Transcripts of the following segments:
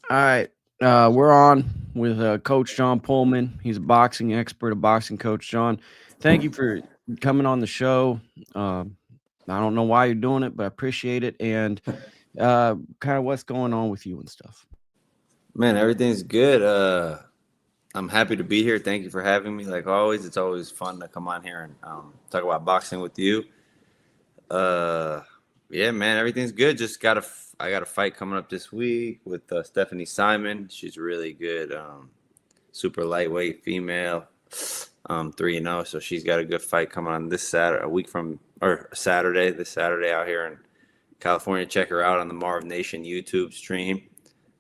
All right. We're on with Coach John Pullman. He's a boxing expert, a boxing coach. John, thank you for coming on the show. I don't know why you're doing it, but I appreciate it. And kind of what's going on with you and stuff. Man, everything's good. I'm happy to be here. Thank you for having me. Like always, it's always fun to come on here and talk about boxing with you. Uh, yeah, man, everything's good. I got a fight coming up this week with Stephanie Simon. She's really good, super lightweight female, 3-0. So she's got a good fight coming on this Saturday, a week from or Saturday, this Saturday out here in California. Check her out on the Marv Nation YouTube stream.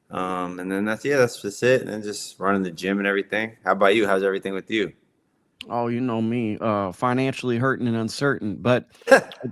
And then that's just it. And then just running the gym and everything. How about you? How's everything with you? Oh, you know me, financially hurting and uncertain. But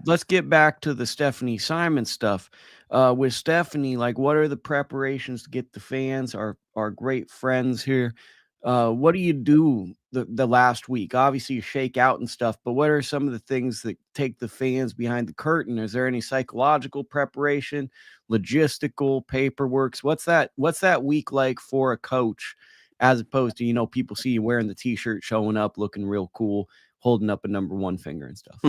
let's get back to the Stephanie Simon stuff. With Stephanie, like, what are the preparations to get the fans, our great friends here? What do you do the last week? Obviously, you shake out and stuff, but what are some of the things that take the fans behind the curtain? Is there any psychological preparation, logistical, paperwork? What's that week like for a coach? As opposed to, people see you wearing the t-shirt, showing up, looking real cool, holding up a number one finger and stuff.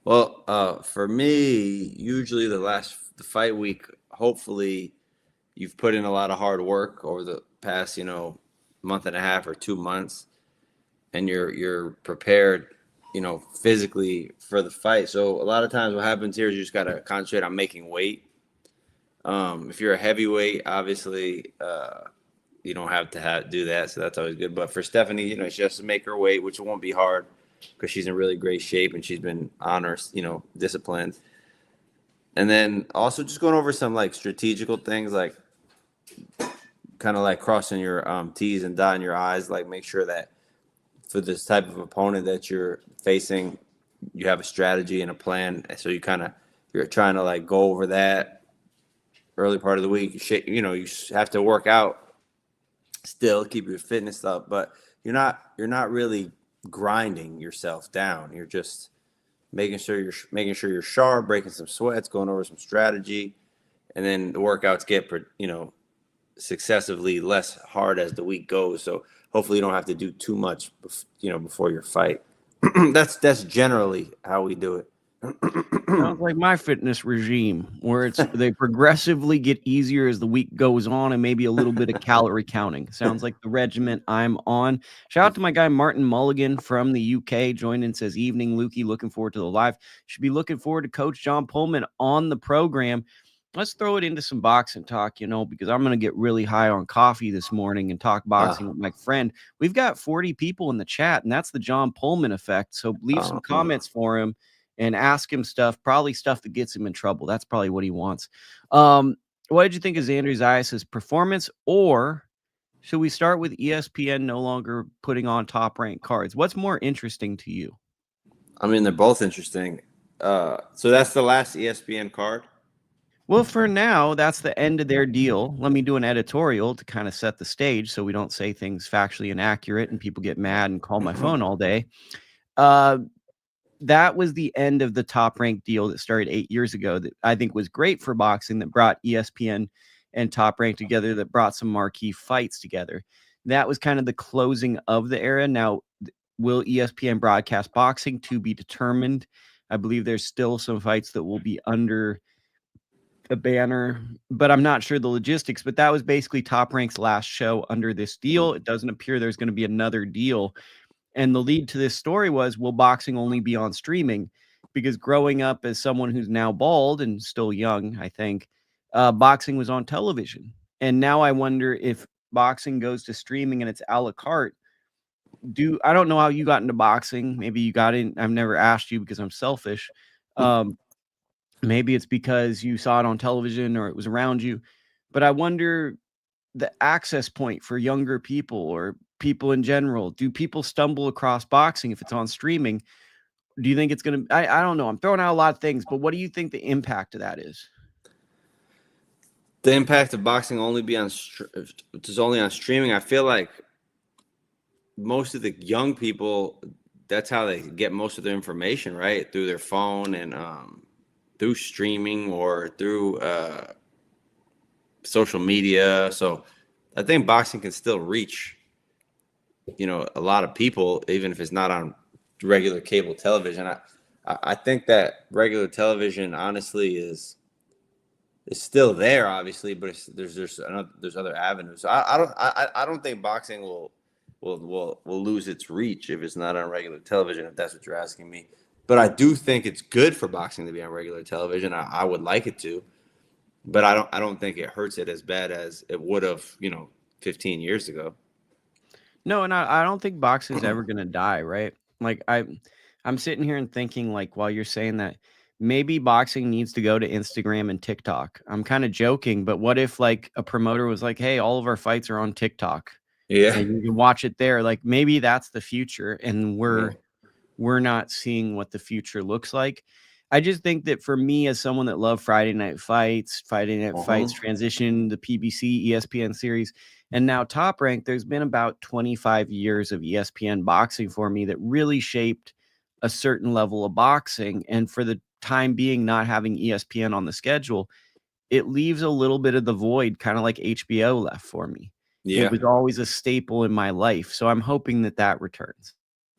Well, for me, usually the fight week, hopefully you've put in a lot of hard work over the past, month and a half or 2 months, and you're prepared, physically for the fight. So a lot of times what happens here is you just gotta concentrate on making weight. If you're a heavyweight, obviously, you don't have to do that, so that's always good. But for Stephanie, she has to make her weight, which won't be hard because she's in really great shape and she's been on her, disciplined. And then also just going over some like strategical things, like kind of like crossing your T's and dotting your I's, like make sure that for this type of opponent that you're facing, you have a strategy and a plan. So you're trying to like go over that early part of the week. You have to work out still, keep your fitness up, but you're not really grinding yourself down. You're just making sure you're sharp, breaking some sweats, going over some strategy, and then the workouts get successively less hard as the week goes. So hopefully you don't have to do too much, before your fight. That's generally how we do it. Sounds like my fitness regime, where they progressively get easier as the week goes on, and maybe a little bit of calorie counting. Sounds like the regiment I'm on. Shout out to my guy Martin Mulligan from the UK. Joined in, says evening, Lukie. Looking forward to the live. Should be looking forward to Coach John Pullman on the program. Let's throw it into some boxing talk, because I'm going to get really high on coffee this morning and talk boxing with my friend. We've got 40 people in the chat, and that's the John Pullman effect. So leave some comments for him and ask him stuff, probably stuff that gets him in trouble. That's probably what he wants. What did you think of Xander Zayas' performance? Or should we start with ESPN no longer putting on top ranked cards? What's more interesting to you? I mean, they're both interesting. So that's the last ESPN card. Well, for now, that's the end of their deal. Let me do an editorial to kind of set the stage so we don't say things factually inaccurate and people get mad and call my phone all day. That was the end of the top ranked deal that started 8 years ago that I think was great for boxing, that brought ESPN and Top Rank together, that brought some marquee fights together. That was kind of the closing of the era. Now, will ESPN broadcast boxing? To be determined. I believe there's still some fights that will be under the banner, but I'm not sure the logistics. But that was basically Top Rank's last show under this deal. It doesn't appear there's going to be another deal. And the lead to this story was, will boxing only be on streaming? Because growing up as someone who's now bald and still young, I think, boxing was on television. And now I wonder if boxing goes to streaming and it's a la carte. I don't know how you got into boxing. Maybe you got in. I've never asked you because I'm selfish. Maybe it's because you saw it on television or it was around you. But I wonder the access point for younger people or people in general. Do people stumble across boxing if it's on streaming? Do you think it's going to, I don't know. I'm throwing out a lot of things, but what do you think the impact of that is? The impact of boxing is only on streaming. I feel like most of the young people, that's how they get most of their information, right? Through their phone and through streaming or through social media. So I think boxing can still reach, a lot of people, even if it's not on regular cable television. I think that regular television, honestly, is still there, obviously, but there's other avenues. So I don't think boxing will lose its reach if it's not on regular television, if that's what you're asking me. But I do think it's good for boxing to be on regular television. I would like it to, but I don't think it hurts it as bad as it would have, 15 years ago. No, and I don't think boxing's ever gonna die, right? Like I'm sitting here and thinking, like, while you're saying that, maybe boxing needs to go to Instagram and TikTok. I'm kind of joking, but what if like a promoter was like, "Hey, all of our fights are on TikTok, Yeah. and you can watch it there." Like maybe that's the future, and Yeah. we're not seeing what the future looks like. I just think that for me, as someone that loved Friday Night Fights transition, the PBC, ESPN series, and now Top Rank, there's been about 25 years of ESPN boxing for me that really shaped a certain level of boxing. And for the time being, not having ESPN on the schedule, it leaves a little bit of the void, kind of like HBO left for me. It Yeah. was always a staple in my life. So I'm hoping that that returns.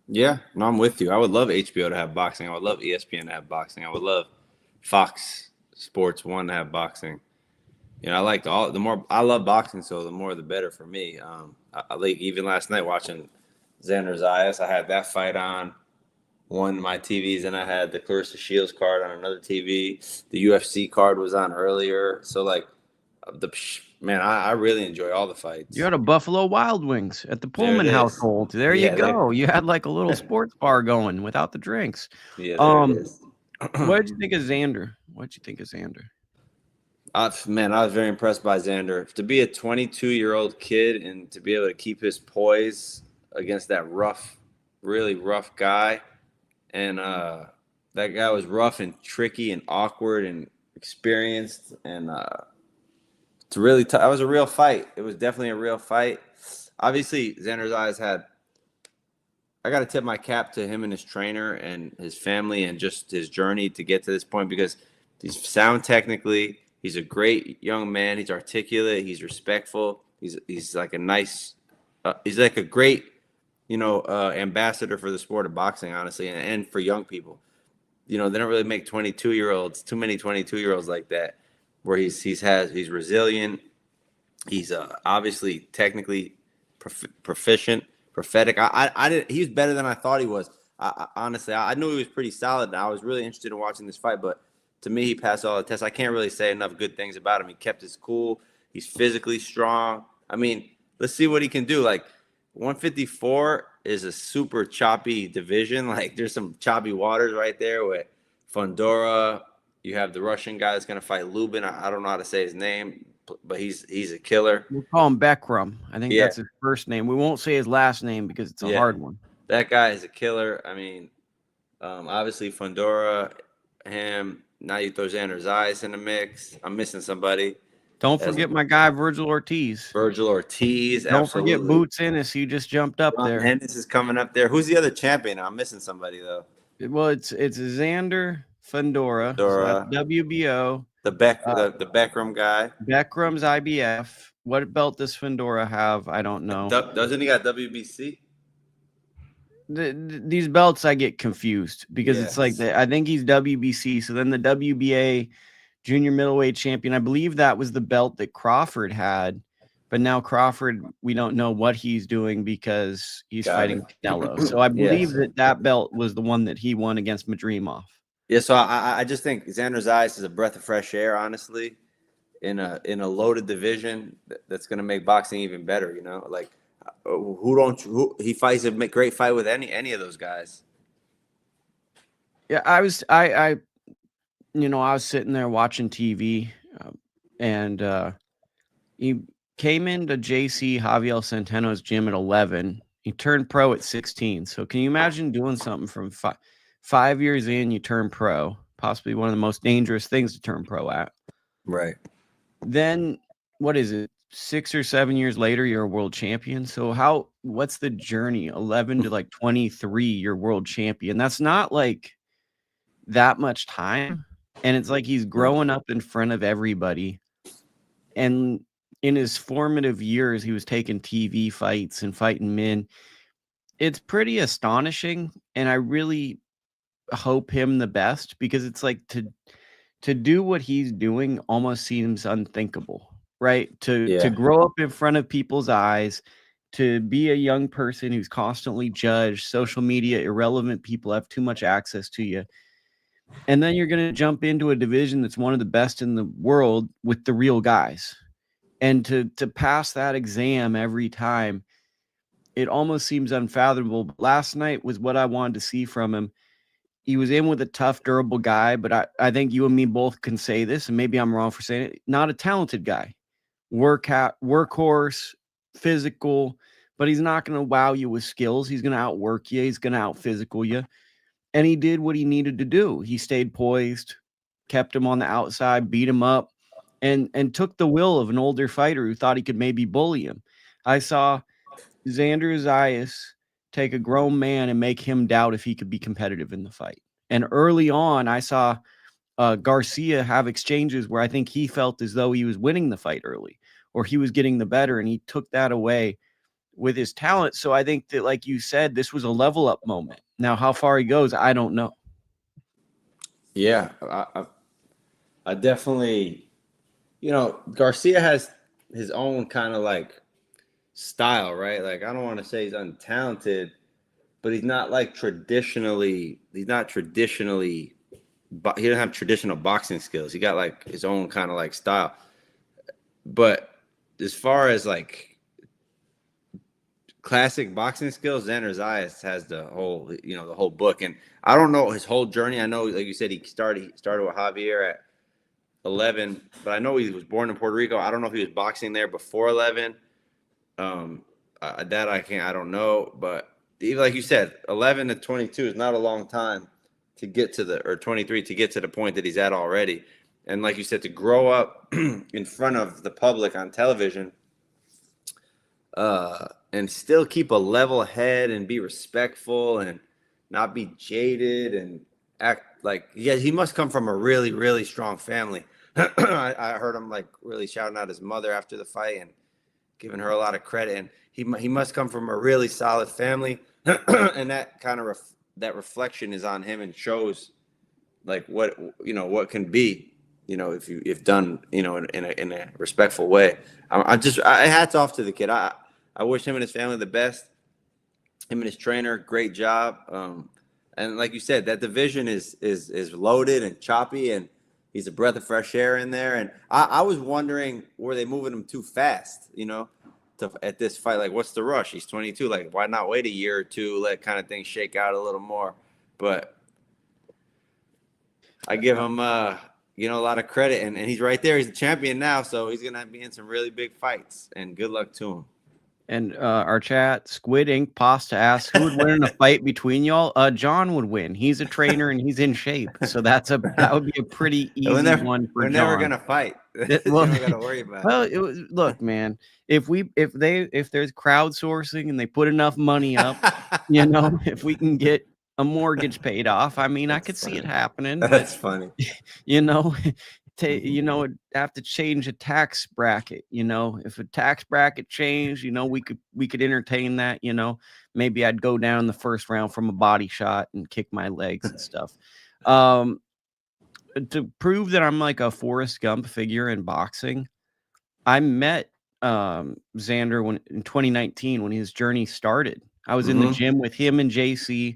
Yeah, no, I'm with you. I would love HBO to have boxing. I would love ESPN to have boxing. I would love Fox Sports 1 to have boxing. I liked the more I love boxing, so the more the better for me. I like, even last night watching Xander Zayas, I had that fight on one of my TVs, and I had the Claressa Shields card on another TV. The UFC card was on earlier. So like I really enjoy all the fights. You had a Buffalo Wild Wings at the There it Pullman is. household. There you Yeah, go. You had like a little sports bar going without the drinks. yeah, there it is. What did you think of Xander? What did you think of Xander? I was very impressed by Xander. To be a 22-year-old kid and to be able to keep his poise against that really rough guy, and that guy was rough and tricky and awkward and experienced, and it's really tough. That was a real fight. It was definitely a real fight. Obviously, Xander's eyes had. I got to tip my cap to him and his trainer and his family and just his journey to get to this point, because he's sound technically. He's a great young man. He's articulate. He's respectful. He's like a nice. He's like a great, ambassador for the sport of boxing, honestly, and for young people. They don't really make 22-year-olds, too many 22-year-olds like that, where he's resilient. He's obviously technically proficient, prophetic. I didn't. He was better than I thought he was. Honestly, I knew he was pretty solid, and I was really interested in watching this fight, but to me, he passed all the tests. I can't really say enough good things about him. He kept his cool. He's physically strong. I mean, let's see what he can do. Like, 154 is a super choppy division. Like, there's some choppy waters right there with Fundora. You have the Russian guy that's going to fight Lubin. I don't know how to say his name, but he's a killer. We'll call him Bekram. I think that's his first name. We won't say his last name because it's a hard one. That guy is a killer. I mean, obviously Fundora, him. Now you throw Xander Zayas in the mix. I'm missing somebody. Don't forget my guy, Virgil Ortiz. Don't forget Boots Ennis. He just jumped up there. Ennis is coming up there. Who's the other champion? I'm missing somebody, though. Well, it's Xander Fundora. So WBO. The Bekram guy. Bekram's IBF. What belt does Fundora have? I don't know. Doesn't he got WBC? These belts I get confused because it's like I think he's WBC. So then the WBA junior middleweight champion, I believe that was the belt that Crawford had, but now Crawford, we don't know what he's doing because he's fighting Canelo. So I believe that belt was the one that he won against Madrimov. Yeah, so I just think Xander Zayas is a breath of fresh air, honestly, in a loaded division that's going to make boxing even better. Like. He fights a great fight with any of those guys. Yeah, I was sitting there watching TV, and he came into JC Javier Centeno's gym at 11. He turned pro at 16. So can you imagine doing something from 5 years in, you turn pro, possibly one of the most dangerous things to turn pro at. Right. Then what is it? 6 or 7 years later, you're a world champion. So what's the journey? 11 to like 23, you're world champion. That's not like that much time. And it's like he's growing up in front of everybody. And in his formative years, he was taking TV fights and fighting men. It's pretty astonishing, and I really hope him the best, because it's like to do what he's doing almost seems unthinkable, right? To grow up in front of people's eyes, to be a young person who's constantly judged, social media, irrelevant people have too much access to you. And then you're going to jump into a division that's one of the best in the world with the real guys. And to pass that exam every time, it almost seems unfathomable. But last night was what I wanted to see from him. He was in with a tough, durable guy, but I think you and me both can say this, and maybe I'm wrong for saying it, not a talented guy. Workhorse, physical, but he's not going to wow you with skills. He's going to outwork you. He's going to out-physical you. And he did what he needed to do. He stayed poised, kept him on the outside, beat him up, and took the will of an older fighter who thought he could maybe bully him. I saw Xander Zayas take a grown man and make him doubt if he could be competitive in the fight. And early on, I saw Garcia have exchanges where I think he felt as though he was winning the fight early, or he was getting the better, and he took that away with his talent. So I think that, like you said, this was a level up moment. Now, how far he goes, I don't know. Yeah, I definitely, Garcia has his own kind of like style, right? Like, I don't want to say he's untalented, but he's not traditionally, he doesn't have traditional boxing skills. He got like his own kind of like style. But as far as like classic boxing skills, Xander Zayas has the whole book. And I don't know his whole journey. I know, like you said, he started with Javier at 11, but I know he was born in Puerto Rico. I don't know if he was boxing there before 11. That I don't know. But even like you said, 11 to 22 is not a long time to get to or 23 to get to the point that he's at already. And like you said, to grow up in front of the public on television, and still keep a level head and be respectful and not be jaded and act like, he must come from a really, really strong family. I heard him like really shouting out his mother after the fight and giving her a lot of credit. And he must come from a really solid family. And that kind of that reflection is on him and shows like what can be, if done, in a respectful way. Hats off to the kid. I wish him and his family the best. Him and his trainer, great job. And like you said, that division is loaded and choppy, and he's a breath of fresh air in there. And I was wondering, were they moving him too fast, at this fight? Like, what's the rush? He's 22. Like, why not wait a year or two, let kind of things shake out a little more? But I give him, a lot of credit. And he's right there. He's the champion now, so he's going to be in some really big fights. And good luck to him. And our chat, Squid Ink Pasta asks, who would win in a fight between y'all? John would win. He's a trainer and he's in shape, so that would be a pretty easy one for John. We're never gonna fight. Well, you don't gotta worry about it. Well, look, man. If there's crowdsourcing and they put enough money up, if we can get a mortgage paid off, I mean, I could see it happening. That's funny. Have to change a tax bracket. If a tax bracket changed, we could entertain that. Maybe I'd go down in the first round from a body shot and kick my legs and stuff. To prove that I'm like a Forrest Gump figure in boxing, I met Xander in 2019 when his journey started. I was in the gym with him and JC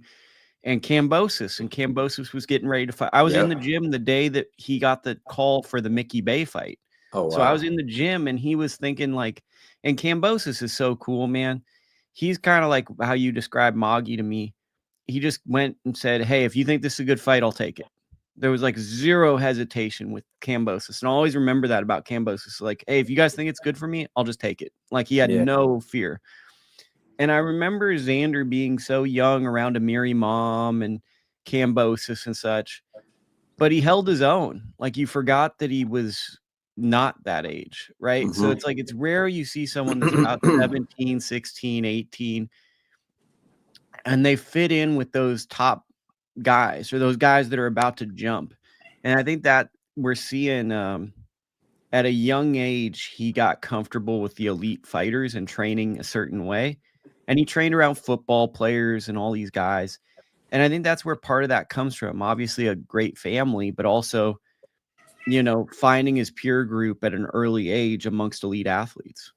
and Kambosos, and Kambosos was getting ready to fight. I was in the gym the day that he got the call for the Mickey Bay fight. Oh, wow. So I was in the gym and he was thinking like, and Kambosos is so cool, man. He's kind of like how you described Moggy to me. He just went and said, hey, if you think this is a good fight, I'll take it. There was like zero hesitation with Kambosos. And I always remember that about Kambosos. Like, hey, if you guys think it's good for me, I'll just take it. Like he had no fear. And I remember Xander being so young around Amiri Mom and Kambosos and such, but he held his own. Like you forgot that he was not that age, right? So it's like, it's rare you see someone that's about 17, 16, 18, and they fit in with those top guys or those guys that are about to jump. And I think that we're seeing at a young age, he got comfortable with the elite fighters and training a certain way. And he trained around football players and all these guys. And I think that's where part of that comes from. Obviously, a great family, but also, finding his peer group at an early age amongst elite athletes.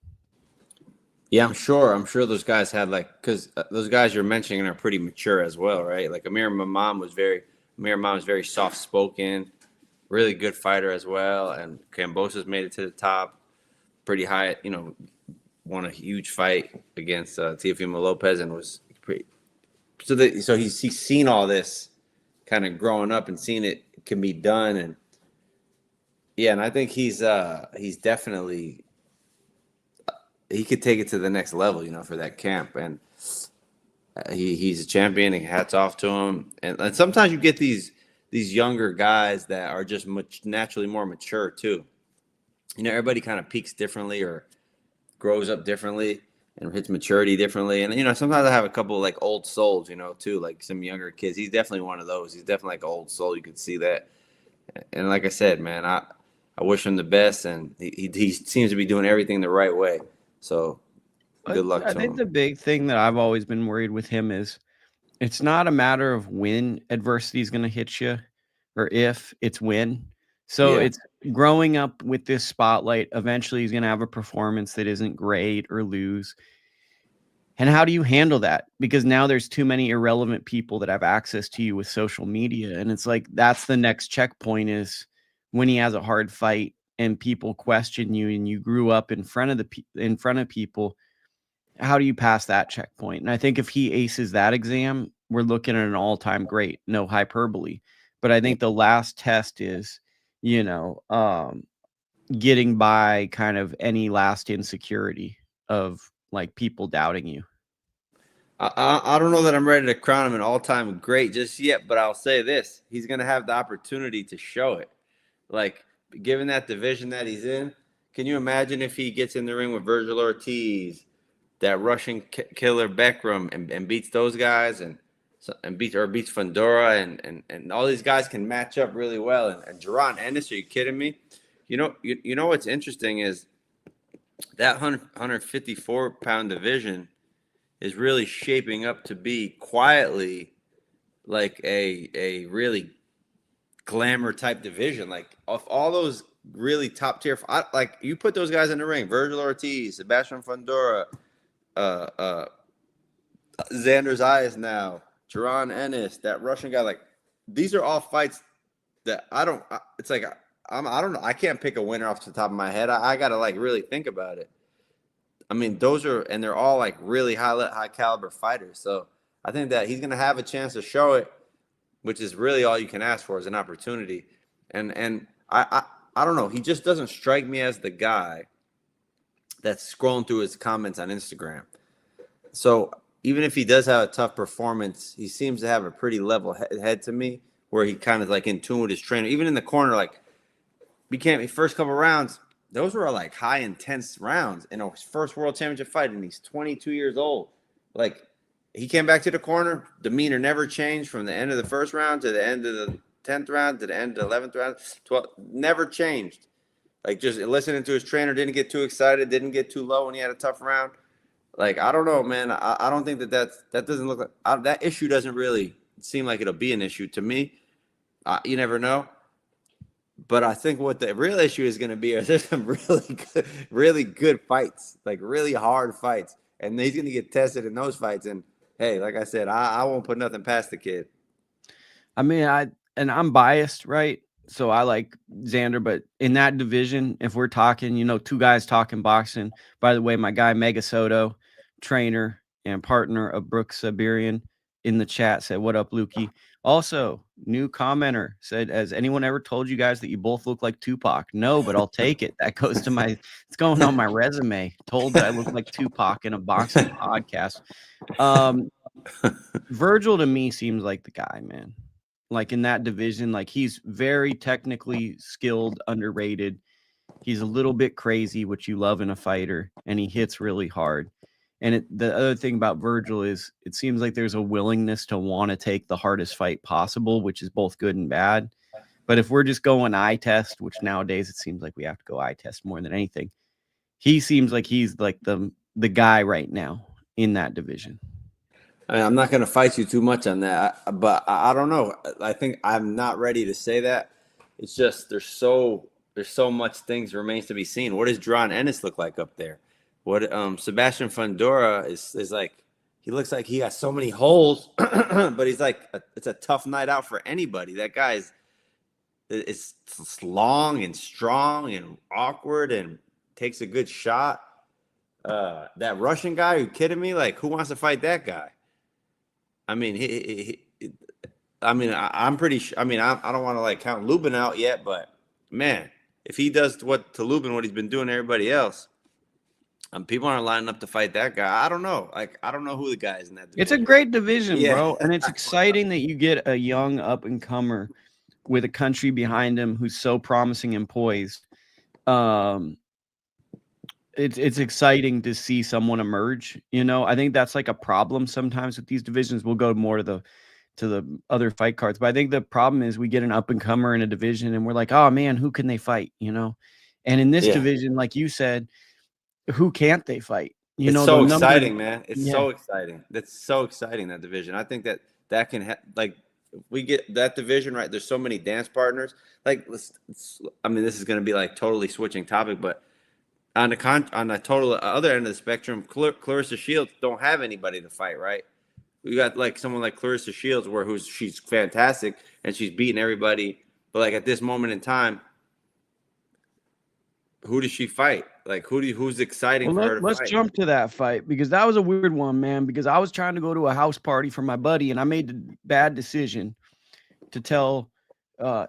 Yeah, I'm sure. I'm sure those guys had because those guys you're mentioning are pretty mature as well, right? Like Amir Imam was very soft spoken, really good fighter as well, and Kambosos made it to the top, pretty high. Won a huge fight against Teofimo Lopez and was pretty. So he's seen all this, kind of growing up and seeing it can be done, and yeah, and I think he's definitely. He could take it to the next level, for that camp. And he's a champion, and hats off to him. And sometimes you get these younger guys that are just naturally more mature too. Everybody kind of peaks differently or grows up differently and hits maturity differently. And, sometimes I have a couple like old souls, too, like some younger kids. He's definitely one of those. He's definitely like an old soul. You could see that. And like I said, man, I wish him the best. And he seems to be doing everything the right way. So good luck to him. I think the big thing that I've always been worried with him is it's not a matter of when adversity is going to hit you or if, it's when. So it's growing up with this spotlight. Eventually he's going to have a performance that isn't great or lose. And how do you handle that? Because now there's too many irrelevant people that have access to you with social media. And it's like, that's the next checkpoint is when he has a hard fight and people question you and you grew up in front of people. How do you pass that checkpoint? And I think if he aces that exam, we're looking at an all-time great, no hyperbole. But I think the last test is, getting by kind of any last insecurity of like people doubting you. I don't know that I'm ready to crown him an all-time great just yet, but I'll say this. He's going to have the opportunity to show it. Like, given that division that he's in, can you imagine if he gets in the ring with Virgil Ortiz, that Russian killer Bekram, and beats those guys and beats Fundora and all these guys can match up really well. And Jaron Ennis, are you kidding me? You know what's interesting is that 154-pound division is really shaping up to be quietly like a really glamour type division. Like of all those really top tier, like you put those guys in the ring, Virgil Ortiz, Sebastian Fundora, Xander Zayas now, Jaron Ennis, that Russian guy. Like these are all fights that it's like I don't know. I can't pick a winner off the top of my head. I got to like really think about it. I mean, and they're all like really high caliber fighters. So I think that he's going to have a chance to show it, which is really all you can ask for is an opportunity. And I don't know. He just doesn't strike me as the guy that's scrolling through his comments on Instagram. So even if he does have a tough performance, he seems to have a pretty level head to me where he kind of like in tune with his trainer. Even in the corner, like first couple rounds, those were like high intense rounds in his first world championship fight, and he's 22 years old. Like he came back to the corner, demeanor never changed from the end of the first round to the end of the 10th round to the end of the 11th round. 12th, never changed. Like just listening to his trainer, didn't get too excited, didn't get too low when he had a tough round. Like I don't know, man. I don't think that doesn't look like that issue doesn't really seem like it'll be an issue to me. You never know. But I think what the real issue is going to be is there's some really good fights, like really hard fights, and he's going to get tested in those fights. And hey, like I said, I won't put nothing past the kid. I mean, I'm biased, right? So I like Xander, but in that division, if we're talking, two guys talking boxing. By the way, my guy Mega Soto, trainer and partner of Brooks Sabirian, in the chat said, "What up, Lukie?" Also, new commenter said, "Has anyone ever told you guys that you both look like Tupac?" No, but I'll take it. That goes to it's going on my resume. Told that I look like Tupac in a boxing podcast. Virgil to me seems like the guy, man. Like in that division, like he's very technically skilled, underrated. He's a little bit crazy, which you love in a fighter, and he hits really hard. And the other thing about Virgil is it seems like there's a willingness to want to take the hardest fight possible, which is both good and bad. But if we're just going eye test, which nowadays it seems like we have to go eye test more than anything, he seems like he's like the guy right now in that division. I mean, I'm not going to fight you too much on that, but I don't know. I think I'm not ready to say that. It's just there's so much things remains to be seen. What does Duran Ennis look like up there? What Sebastian Fundora is like. He looks like he got so many holes, but he's like it's a tough night out for anybody. That guy's it's long and strong and awkward and takes a good shot. That Russian guy, are you kidding me? Like, who wants to fight that guy? I mean, I'm pretty sure. I mean, I don't want to like count Lubin out yet, but man, if he does to Lubin what he's been doing to everybody else, people aren't lining up to fight that guy. I don't know. Like, I don't know who the guy is in that division. It's a great division, bro. And it's exciting that you get a young up-and-comer with a country behind him who's so promising and poised. It's exciting to see someone emerge. You know, I think that's like a problem sometimes with these divisions. We'll go more to the other fight cards, but I think the problem is we get an up-and-comer in a division and we're like, oh man, who can they fight? You know, and in this division, like you said, who can't they fight? It's so exciting, man. It's so exciting. That's so exciting, that division. I think that can like if we get that division right. There's so many dance partners. Like, I mean, this is going to be like totally switching topic, but on the total other end of the spectrum, Claressa Shields don't have anybody to fight, right? We got like someone like Claressa Shields, she's fantastic and she's beating everybody, but like at this moment in time, who does she fight? Like, who's exciting for her to fight? Let's jump to that fight, because that was a weird one, man, because I was trying to go to a house party for my buddy and I made the bad decision to tell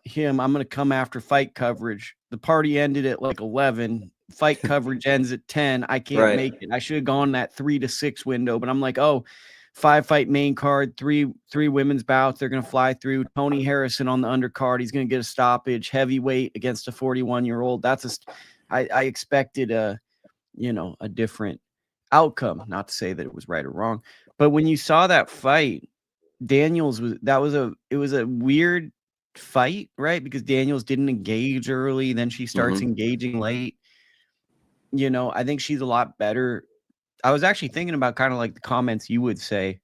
him I'm going to come after fight coverage. The party ended at like 11. Fight coverage ends at 10. I can't make it. I should have gone that 3 to 6 window, but I'm like, 5-fight main card, three women's bouts. They're going to fly through. Tony Harrison on the undercard. He's going to get a stoppage. Heavyweight against a 41-year-old. I expected a different outcome. Not to say that it was right or wrong, but when you saw that fight, Daniels it was a weird fight, right? Because Daniels didn't engage early, then she starts engaging late. You know, I think she's a lot better. I was actually thinking about kind of like the comments you would say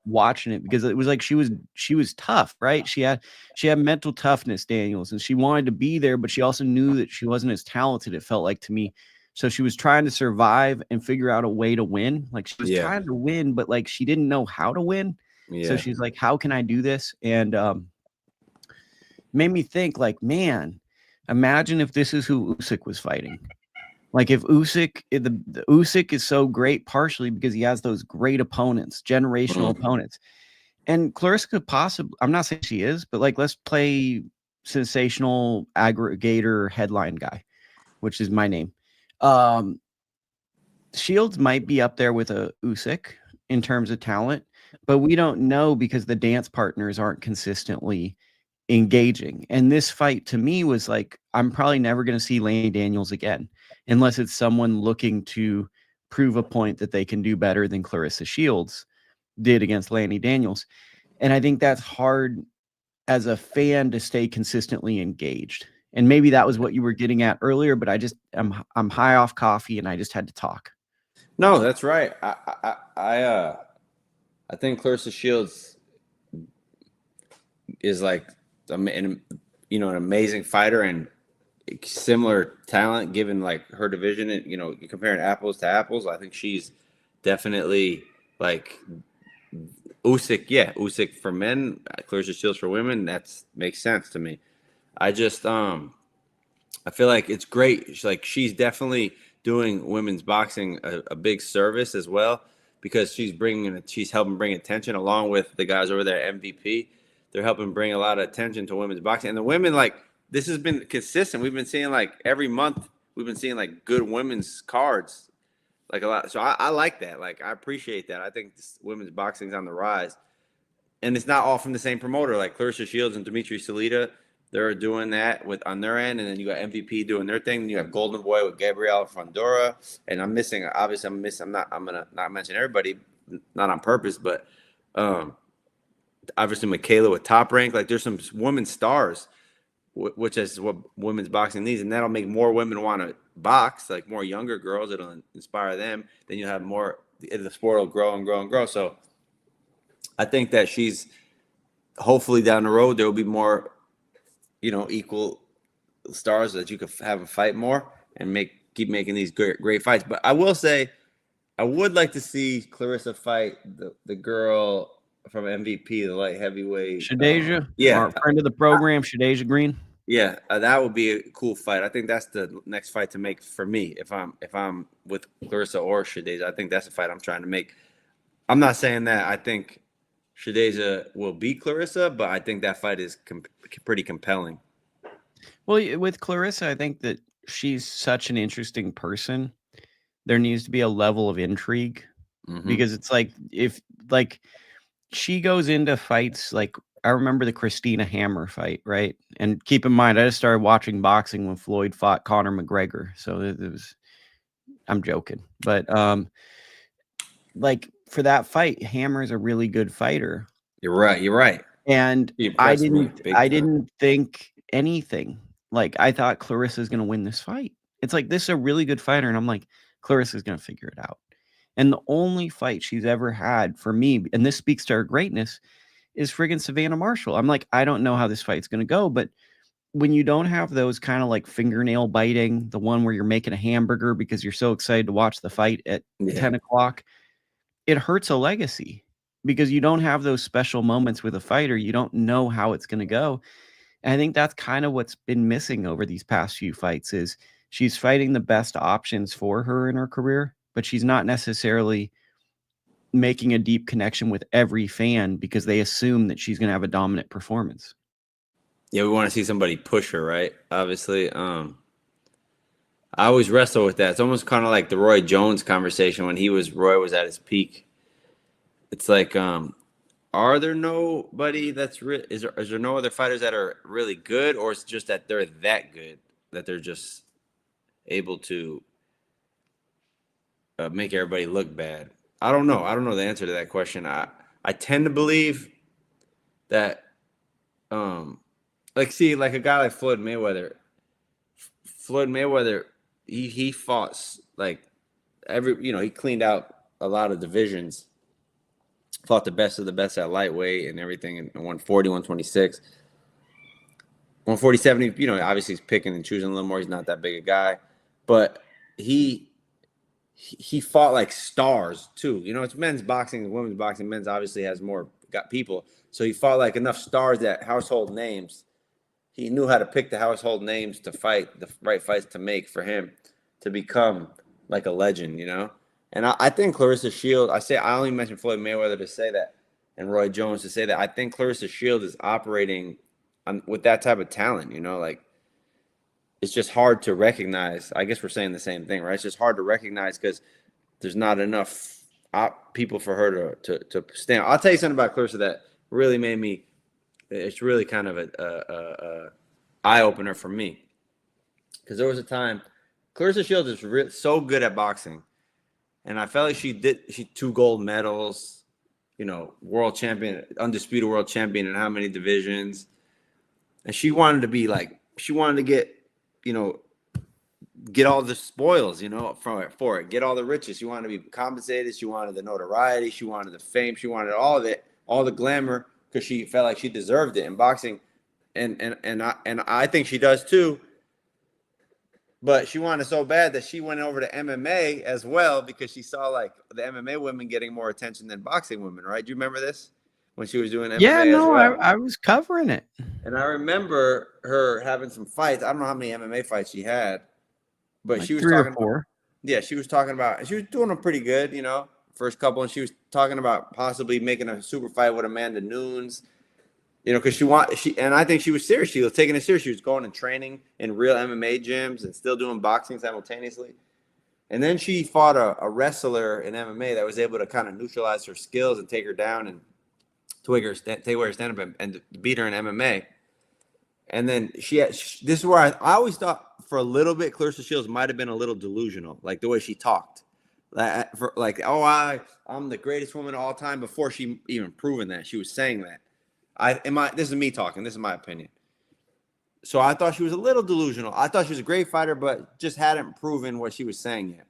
watching it, because it was like she was tough, right? She had mental toughness, Daniels, and she wanted to be there, but she also knew that she wasn't as talented, it felt like to me. So she was trying to survive and figure out a way to win. Like, she was trying to win, but like she didn't know how to win. So she's like, how can I do this? And made me think, like, man, imagine if this is who Usyk was fighting. Like, if Usyk, the Usyk is so great partially because he has those great opponents, generational opponents. And Claressa could possibly, I'm not saying she is, but like, let's play sensational aggregator headline guy, which is my name. Shields might be up there with a Usyk in terms of talent, but we don't know because the dance partners aren't consistently engaging. And this fight to me was like, I'm probably never going to see Lani Daniels again, unless it's someone looking to prove a point that they can do better than Claressa Shields did against Lani Daniels. And I think that's hard as a fan to stay consistently engaged. And maybe that was what you were getting at earlier, but I'm high off coffee and I just had to talk. No, that's right. I think Claressa Shields is like an amazing fighter and similar talent given like her division. And you're comparing apples to apples. I think she's definitely like Usyk. Yeah, Usyk for men, Claressa Shields for women. That makes sense to me. I just I feel like it's great. She's definitely doing women's boxing a big service as well, because she's helping bring attention along with the guys over there at MVP. They're helping bring a lot of attention to women's boxing. And the women, like, this has been consistent. We've been seeing like every month, we've been seeing like good women's cards, like a lot. So I like that. Like, I appreciate that. I think women's boxing is on the rise. And it's not all from the same promoter. Like Claressa Shields and Dimitri Salita, they're doing that on their end, and then you got MVP doing their thing. And you have Golden Boy with Gabriel Fundora, and I'm gonna not mention everybody, not on purpose, but obviously Michaela with Top Rank. Like, there's some women stars which is what women's boxing needs, and that'll make more women want to box, like more younger girls. It'll inspire them. Then you'll have more. The sport will grow and grow and grow. So I think that she's hopefully down the road there will be more, equal stars that you could have a fight more and keep making these great fights. But I will say, I would like to see Claressa fight the girl from MVP, the light heavyweight. Shadeja? Yeah. Our friend of the program, Shadeja Green. Yeah, that would be a cool fight. I think that's the next fight to make for me. If I'm with Claressa or Shadeja, I think that's the fight I'm trying to make. I'm not saying that I think Shadeja will beat Claressa, but I think that fight is pretty compelling. Well, with Claressa, I think that she's such an interesting person. There needs to be a level of intrigue because it's like if she goes into fights like I remember the Christina Hammer fight, right? And keep in mind, I just started watching boxing when Floyd fought Conor McGregor, so it was. I'm joking, but like for that fight, Hammer is a really good fighter. You're right. And I didn't think anything. Like I thought Claressa's going to win this fight. It's like this is a really good fighter, and I'm like Claressa's going to figure it out. And the only fight she's ever had for me, and this speaks to her greatness, is friggin' Savannah Marshall. I'm like, I don't know how this fight's going to go, but when you don't have those kind of like fingernail biting, the one where you're making a hamburger because you're so excited to watch the fight at 10 o'clock, it hurts a legacy because you don't have those special moments with a fighter. You don't know how it's going to go. And I think that's kind of what's been missing over these past few fights is she's fighting the best options for her in her career, but she's not necessarily making a deep connection with every fan because they assume that she's going to have a dominant performance. Yeah, we want to see somebody push her, right? Obviously. I always wrestle with that. It's almost kind of like the Roy Jones conversation when Roy was at his peak. It's like, are there nobody that's is there no other fighters that are really good, or it's just that they're that good that they're just able to make everybody look bad? I don't know. I don't know the answer to that question. I tend to believe that, like a guy like Floyd Mayweather. Floyd Mayweather, he fought like he cleaned out a lot of divisions. Fought the best of the best at lightweight and everything, and 140, 126. 147, obviously he's picking and choosing a little more. He's not that big a guy. But he fought like stars too. It's men's boxing, women's boxing. Men's obviously has more got people. So he fought like enough stars that household names. He knew how to pick the household names to fight, the right fights to make for him to become like a legend, And I think Claressa Shields, I only mentioned Floyd Mayweather to say that and Roy Jones to say that. I think Claressa Shields is operating with that type of talent, like it's just hard to recognize. I guess we're saying the same thing, right? It's just hard to recognize because there's not enough people for her to stand. I'll tell you something about Claressa that really made me, it's really kind of a eye-opener for me. Because there was a time, Claressa Shields is so good at boxing. And I felt like she 2 gold medals, world champion, undisputed world champion in how many divisions. And she wanted to be get, get all the spoils, for it, get all the riches. She wanted to be compensated. She wanted the notoriety. She wanted the fame. She wanted all of it, all the glamour, because she felt like she deserved it in boxing. And I think she does too. But she wanted so bad that she went over to MMA as well because she saw like the MMA women getting more attention than boxing women, right? Do you remember this when she was doing MMA? Yeah, no, as well? I was covering it. And I remember her having some fights. I don't know how many MMA fights she had, but like she was 3 talking or 4. She was talking about, she was doing them pretty good, first couple. And she was talking about possibly making a super fight with Amanda Nunes. Because and I think she was serious. She was taking it serious. She was going and training in real MMA gyms and still doing boxing simultaneously. And then she fought a wrestler in MMA that was able to kind of neutralize her skills and take her down and take her stand up and beat her in MMA. And then this is where I always thought for a little bit Claressa Shields might have been a little delusional, like the way she talked. I'm the greatest woman of all time before she even proven that. She was saying that. This is me talking. This is my opinion. So I thought she was a little delusional. I thought she was a great fighter, but just hadn't proven what she was saying yet.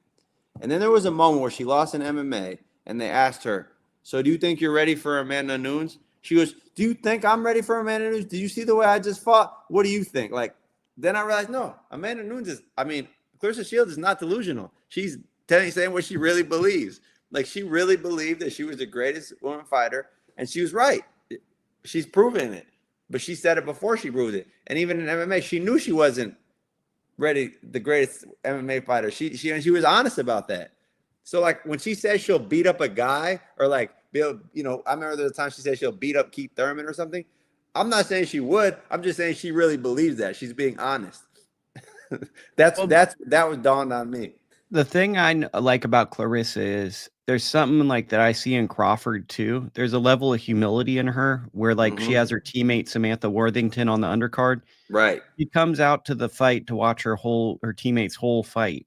And then there was a moment where she lost in MMA, and they asked her, "So do you think you're ready for Amanda Nunes?" She goes, "Do you think I'm ready for Amanda Nunes? Did you see the way I just fought? What do you think?" Like, then I realized, no, Amanda Nunes is, Claressa Shields is not delusional. She's saying what she really believes. Like, she really believed that she was the greatest woman fighter, and she was right. She's proven it. But she said it before she proved it. And even in MMA, she knew she wasn't ready, the greatest MMA fighter. She was honest about that. So, like, when she says she'll beat up a guy, or like, I remember the time she said she'll beat up Keith Thurman or something. I'm not saying she would. I'm just saying she really believes that. She's being honest. That was dawned on me. The thing I like about Claressa is there's something like that I see in Crawford too. There's a level of humility in her where like she has her teammate Samantha Worthington on the undercard. Right. She comes out to the fight to watch her teammate's whole fight.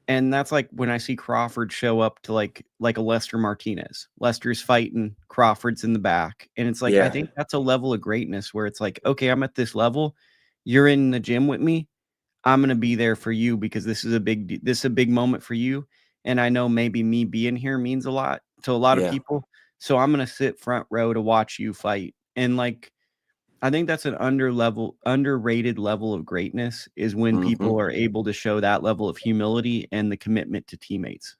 And that's like when I see Crawford show up to like a Lester Martinez. Lester's fighting, Crawford's in the back. And it's like, I think that's a level of greatness where it's like, okay, I'm at this level. You're in the gym with me. I'm going to be there for you because this is a big moment for you. And I know maybe me being here means a lot to a lot of people. So I'm going to sit front row to watch you fight. And like, I think that's an underrated level of greatness is when people are able to show that level of humility and the commitment to teammates.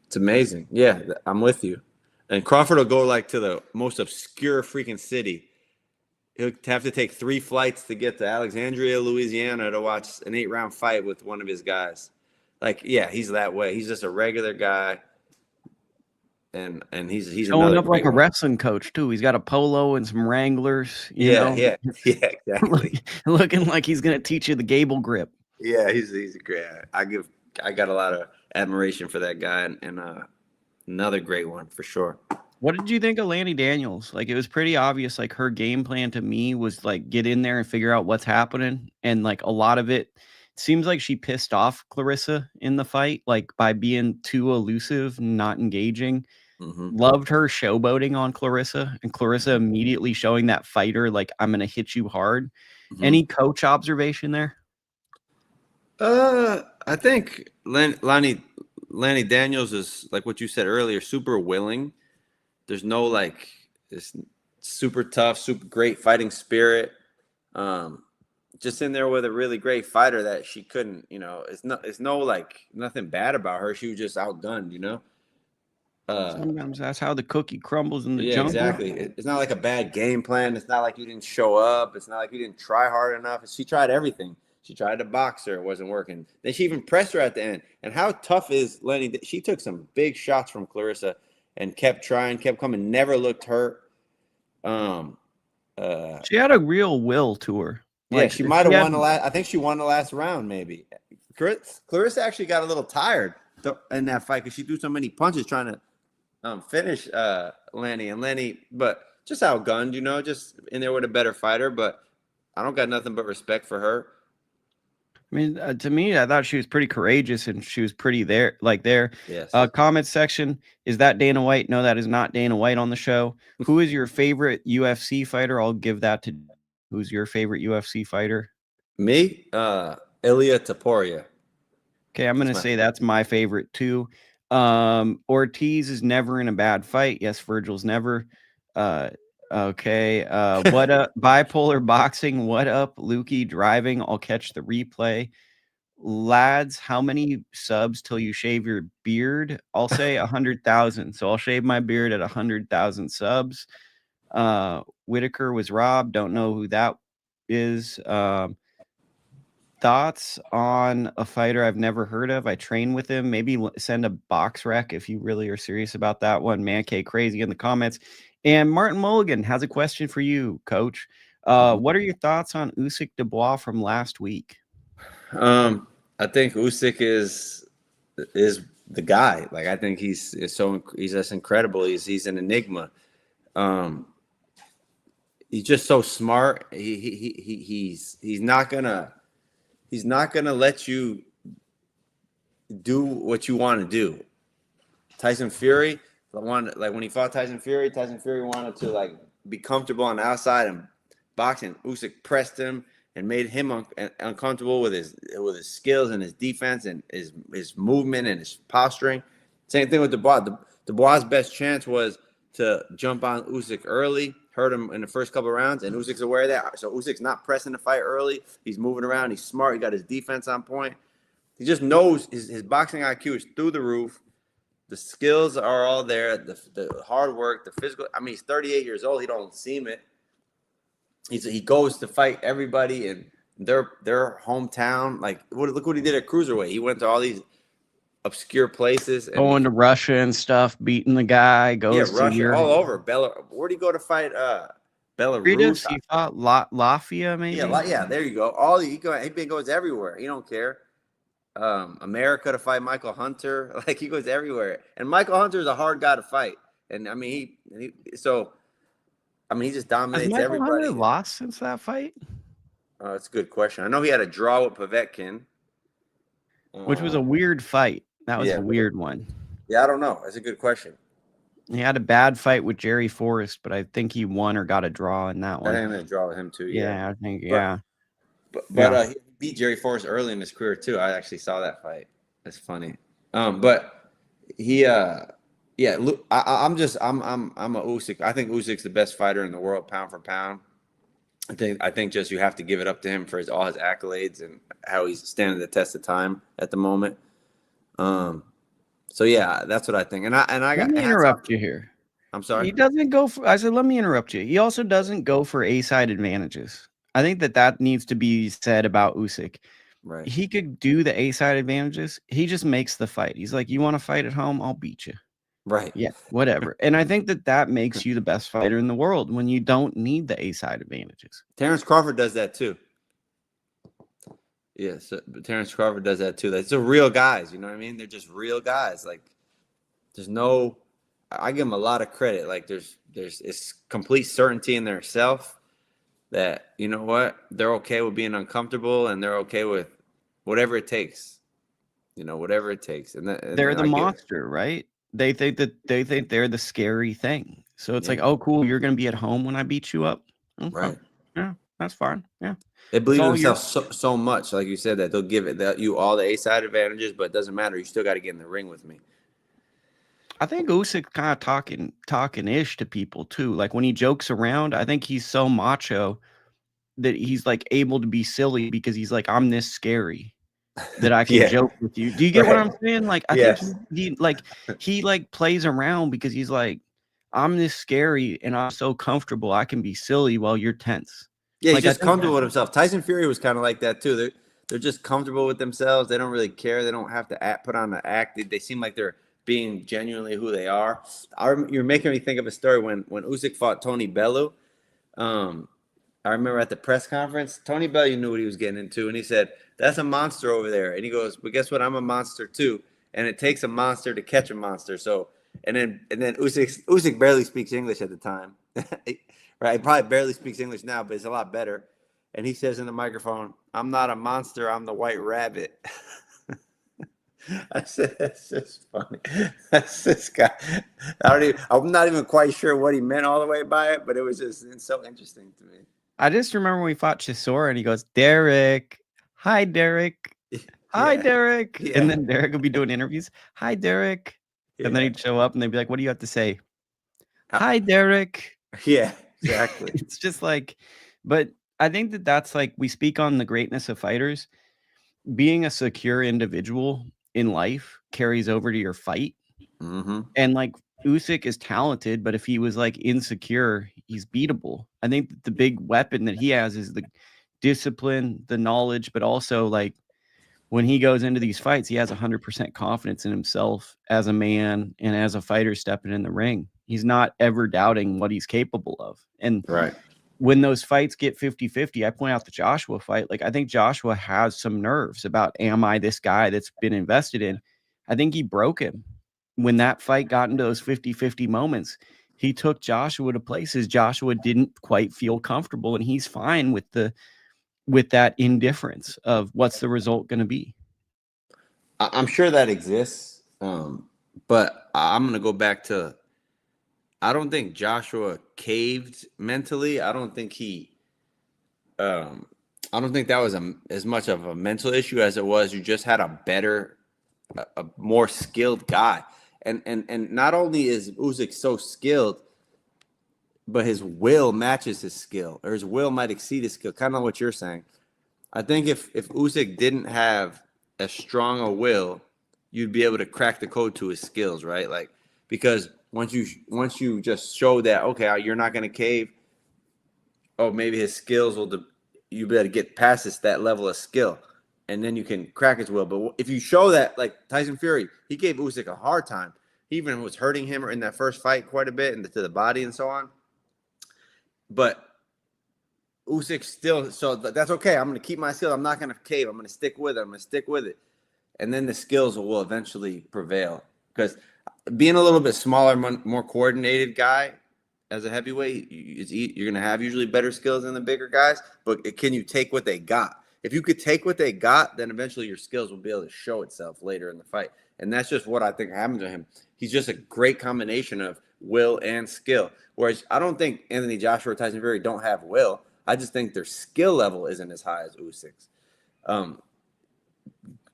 It's amazing. Yeah, I'm with you. And Crawford will go like to the most obscure freaking city. He'll have to take 3 flights to get to Alexandria, Louisiana to watch an 8-round fight with one of his guys. Like, yeah, he's that way. He's just a regular guy. And he's showing up like a wrestling coach too. He's got a polo and some Wranglers. You know? Yeah, exactly. Looking like he's gonna teach you the Gable grip. Yeah, he's a great. I got a lot of admiration for that guy, and another great one for sure. What did you think of Lani Daniels? Like, it was pretty obvious. Like, her game plan to me was like get in there and figure out what's happening, and like a lot of it seems like she pissed off Claressa in the fight, like by being too elusive, not engaging. Loved her showboating on Claressa, and Claressa immediately showing that fighter, like, I'm going to hit you hard. Any coach observation there? I think Lani Daniels is, like what you said earlier, super willing. There's no like this super tough, super great fighting spirit. Just in there with a really great fighter that she couldn't, it's no like nothing bad about her. She was just outgunned, Sometimes that's how the cookie crumbles in the jungle. Exactly. It's not like a bad game plan. It's not like you didn't show up. It's not like you didn't try hard enough. She tried everything. She tried to box her. It wasn't working. Then she even pressed her at the end. And how tough is Lani? She took some big shots from Claressa and kept trying, kept coming, never looked hurt. She had a real will to her. Yeah, she might have won the last. I think she won the last round, maybe. Claressa actually got a little tired in that fight because she threw so many punches trying to finish Lani, but just outgunned, just in there with a better fighter. But I don't got nothing but respect for her. I mean, to me, I thought she was pretty courageous and she was pretty there. Yes. Comment section, is that Dana White? No, that is not Dana White on the show. Who is your favorite UFC fighter? I'll give that to. Who's your favorite UFC fighter? Me, Ilia Topuria. Okay, I'm gonna say that's my favorite too. Ortiz is never in a bad fight. Yes, Virgil's never. Okay. What up? Bipolar boxing. What up? Lukie driving. I'll catch the replay. Lads, how many subs till you shave your beard? I'll say 100,000. So I'll shave my beard at 100,000 subs. Whitaker was robbed. Don't know who that is. Thoughts on a fighter I've never heard of? I train with him. Maybe send a box rec if you really are serious about that one. Man, K crazy in the comments. And Martin Mulligan has a question for you, Coach. What are your thoughts on Usyk-Dubois from last week? I think Usyk is the guy. Like, I think he's just incredible. He's an enigma. He's just so smart. He's not gonna let you do what you want to do. Tyson Fury, when he fought Tyson Fury wanted to like be comfortable on the outside and boxing. Usyk pressed him and made him uncomfortable with his skills and his defense and his movement and his posturing. Same thing with Dubois. Dubois' best chance was to jump on Usyk early, hurt him in the first couple of rounds, and Usyk's aware of that. So Usyk's not pressing the fight early. He's moving around. He's smart. He got his defense on point. He just knows his boxing IQ is through the roof. The skills are all there. The hard work, the physical. I mean, he's 38 years old. He don't seem it. He goes to fight everybody in their hometown. Like, look what he did at cruiserweight. He went to all these obscure places, and going to Russia and stuff, beating the guy. Goes Russia, to Europe. all over. Where'd he go to fight? Belarus. He fought Latvia, maybe. Yeah, there you go. He goes everywhere. He don't care. America to fight Michael Hunter. Like, he goes everywhere. And Michael Hunter is a hard guy to fight. And I mean, he just dominates everybody. Has Michael Hunter lost since that fight? That's a good question. I know he had a draw with Povetkin, which was a weird fight. That was a weird one. Yeah, I don't know. That's a good question. He had a bad fight with Jerry Forrest, but I think he won or got a draw in that one. I think a draw with him too. Yeah, I think. But he beat Jerry Forrest early in his career too. I actually saw that fight. That's funny. But he, look, I'm a Usyk. I think Usyk's the best fighter in the world, pound for pound. I think just you have to give it up to him for all his accolades and how he's standing the test of time at the moment. So yeah, that's what I think. And I let me interrupt you here. I'm sorry. He doesn't go for. I said, let me interrupt you. He also doesn't go for A-side advantages. I think that needs to be said about Usyk. Right. He could do the A-side advantages. He just makes the fight. He's like, you want to fight at home? I'll beat you. Right. Yeah, whatever. And I think that makes you the best fighter in the world when you don't need the A-side advantages. Terrence Crawford does that too. Yes, Terrence Crawford does that too. They're real guys, you know what I mean? They're just real guys. Like, I give them a lot of credit. Like, it's complete certainty in their self that, you know what, they're okay with being uncomfortable and they're okay with whatever it takes. You know, whatever it takes. And they're the monster, right? They think they're the scary thing. So it's like, oh, cool, you're going to be at home when I beat you up. Okay. Right. Yeah, that's fine. Yeah. They believe in themselves so much, like you said, that they'll give you all the A-side advantages, but it doesn't matter. You still got to get in the ring with me. I think Usyk kind of talking-ish to people too. Like, when he jokes around, I think he's so macho that he's like able to be silly because he's like, I'm this scary that I can joke with you. Do you get what I'm saying? Like, I think he plays around because he's like, I'm this scary and I'm so comfortable I can be silly while you're tense. Yeah, he's just comfortable with himself. Tyson Fury was kind of like that too. They're just comfortable with themselves. They don't really care. They don't have to put on the act. They seem like they're being genuinely who they are. You're making me think of a story when Usyk fought Tony Bellew. I remember at the press conference, Tony Bellew knew what he was getting into, and he said, "That's a monster over there." And he goes, "But guess what? I'm a monster too, and it takes a monster to catch a monster." So, and then Usyk barely speaks English at the time. Right, he probably barely speaks English now, but it's a lot better. And he says in the microphone, "I'm not a monster. I'm the white rabbit." I said, "That's just funny." That's this guy. I'm not even quite sure what he meant all the way by it, but it's so interesting to me. I just remember when we fought Chisora, and he goes, "Derek, hi, Derek, hi, Derek," and then Derek would be doing interviews. "Hi, Derek," and then he'd show up, and they'd be like, "What do you have to say?" "Hi, Derek." Yeah. Exactly. It's just like, but I think that's like, we speak on the greatness of fighters. Being a secure individual in life carries over to your fight. Mm-hmm. And like, Usyk is talented, but if he was like insecure, he's beatable. I think that the big weapon that he has is the discipline, the knowledge, but also like, when he goes into these fights, he has 100% confidence in himself as a man and as a fighter stepping in the ring. He's not ever doubting what he's capable of. And when those fights get 50-50, I point out the Joshua fight. Like, I think Joshua has some nerves about, am I this guy that's been invested in? I think he broke him. When that fight got into those 50-50 moments, he took Joshua to places Joshua didn't quite feel comfortable, and he's fine with that indifference of what's the result going to be. I'm sure that exists, but I'm going to go back to, I don't think Joshua caved mentally. I don't think he I don't think that was as much of a mental issue as it was you just had a more skilled guy. And not only is Usyk so skilled, but his will matches his skill, or his will might exceed his skill. Kind of what you're saying. I think if Usyk didn't have as strong a will, you'd be able to crack the code to his skills, right? Like, because once you just show that, okay, you're not going to cave. Oh, maybe his skills will. You better get past that level of skill, and then you can crack his will. But if you show that, like Tyson Fury, he gave Usyk a hard time. He even was hurting him in that first fight quite a bit, and to the body and so on. But Usyk still, so that's okay. I'm going to keep my skill. I'm not going to cave. I'm going to stick with it. And then the skills will eventually prevail. Because being a little bit smaller, more coordinated guy as a heavyweight, you're going to have usually better skills than the bigger guys. But can you take what they got? If you could take what they got, then eventually your skills will be able to show itself later in the fight. And that's just what I think happened to him. He's just a great combination of will and skill. Whereas I don't think Anthony Joshua or Tyson Fury don't have will. I just think their skill level isn't as high as Usyk's.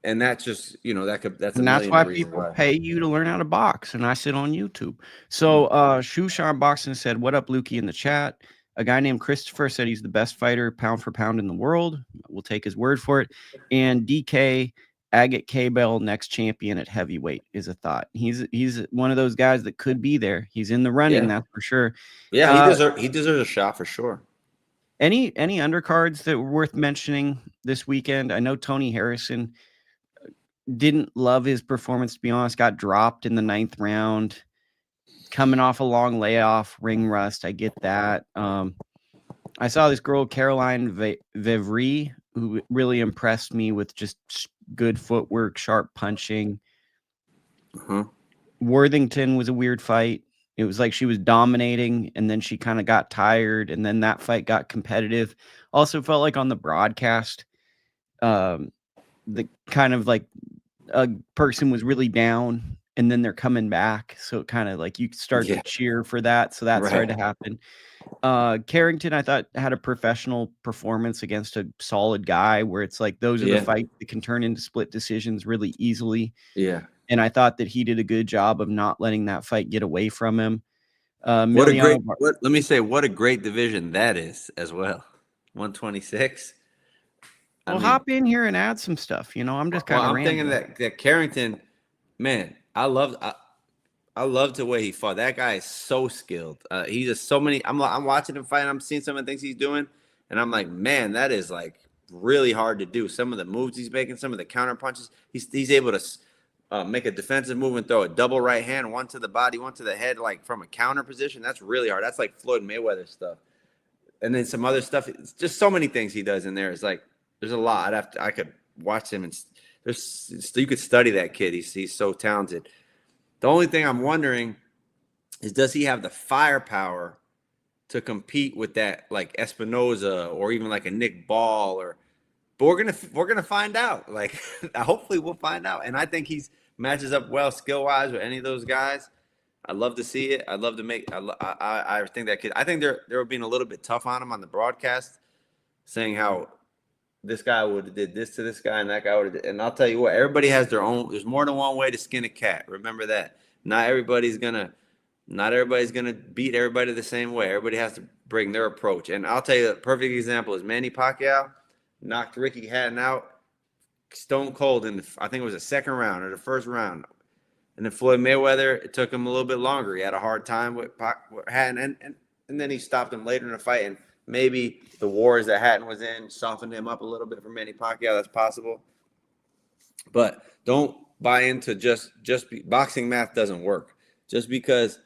And that's just, that's and that's why people pay you to learn how to box, and I sit on YouTube. So Shushan Boxing said, "What up, Lukie?" in the chat. A guy named Christopher said he's the best fighter pound for pound in the world. We'll take his word for it. And DK Agate K-Bell, next champion at heavyweight, is a thought. He's one of those guys that could be there. He's in the running, that's for sure. Yeah, he deserves a shot for sure. Any undercards that were worth mentioning this weekend? I know Tony Harrison didn't love his performance, to be honest. Got dropped in the 9th round, coming off a long layoff, ring rust. I get that. I saw this girl, Caroline Vevry, who really impressed me with just good footwork, sharp punching. Worthington was a weird fight. It was like she was dominating, and then she kind of got tired, and then that fight got competitive. Also felt like on the broadcast, the kind of like a person was really down, and then they're coming back. So it kind of like you start to cheer for that. So that started to happen. Carrington, I thought, had a professional performance against a solid guy, where it's like those are the fights that can turn into split decisions really easily. Yeah. And I thought that he did a good job of not letting that fight get away from him. Let me say, what a great division that is as well. 126. Well, hop in here and add some stuff. I'm just kind of. I'm thinking that Carrington, man, I loved the way he fought. That guy is so skilled. He just so many. I'm watching him fight. I'm seeing some of the things he's doing, and I'm like, man, that is like really hard to do. Some of the moves he's making, some of the counter punches, he's able to make a defensive move and throw a double right hand, one to the body, one to the head, like from a counter position. That's really hard. That's like Floyd Mayweather stuff. And then some other stuff. It's just so many things he does in there. It's like there's a lot. I could watch him, and you could study that kid. He's so talented. The only thing I'm wondering is, does he have the firepower to compete with that, like Espinoza or even like a Nick Ball? But we're gonna find out. Like, hopefully we'll find out. And I think he's matches up well skill wise with any of those guys. I'd love to see it. I'd love to make. I think that kid. I think they were being a little bit tough on him on the broadcast, saying how this guy would have did this to this guy and that guy would have. And I'll tell you what, everybody has their own. There's more than one way to skin a cat. Remember that. Not everybody's gonna beat everybody the same way. Everybody has to bring their approach. And I'll tell you, a perfect example is Manny Pacquiao knocked Ricky Hatton out stone cold I think it was the 2nd round or the 1st round. And then Floyd Mayweather, it took him a little bit longer. He had a hard time with Hatton, and then he stopped him later in the fight. And maybe the wars that Hatton was in softened him up a little bit for Manny Pacquiao. That's possible. But don't buy into boxing math doesn't work. Just because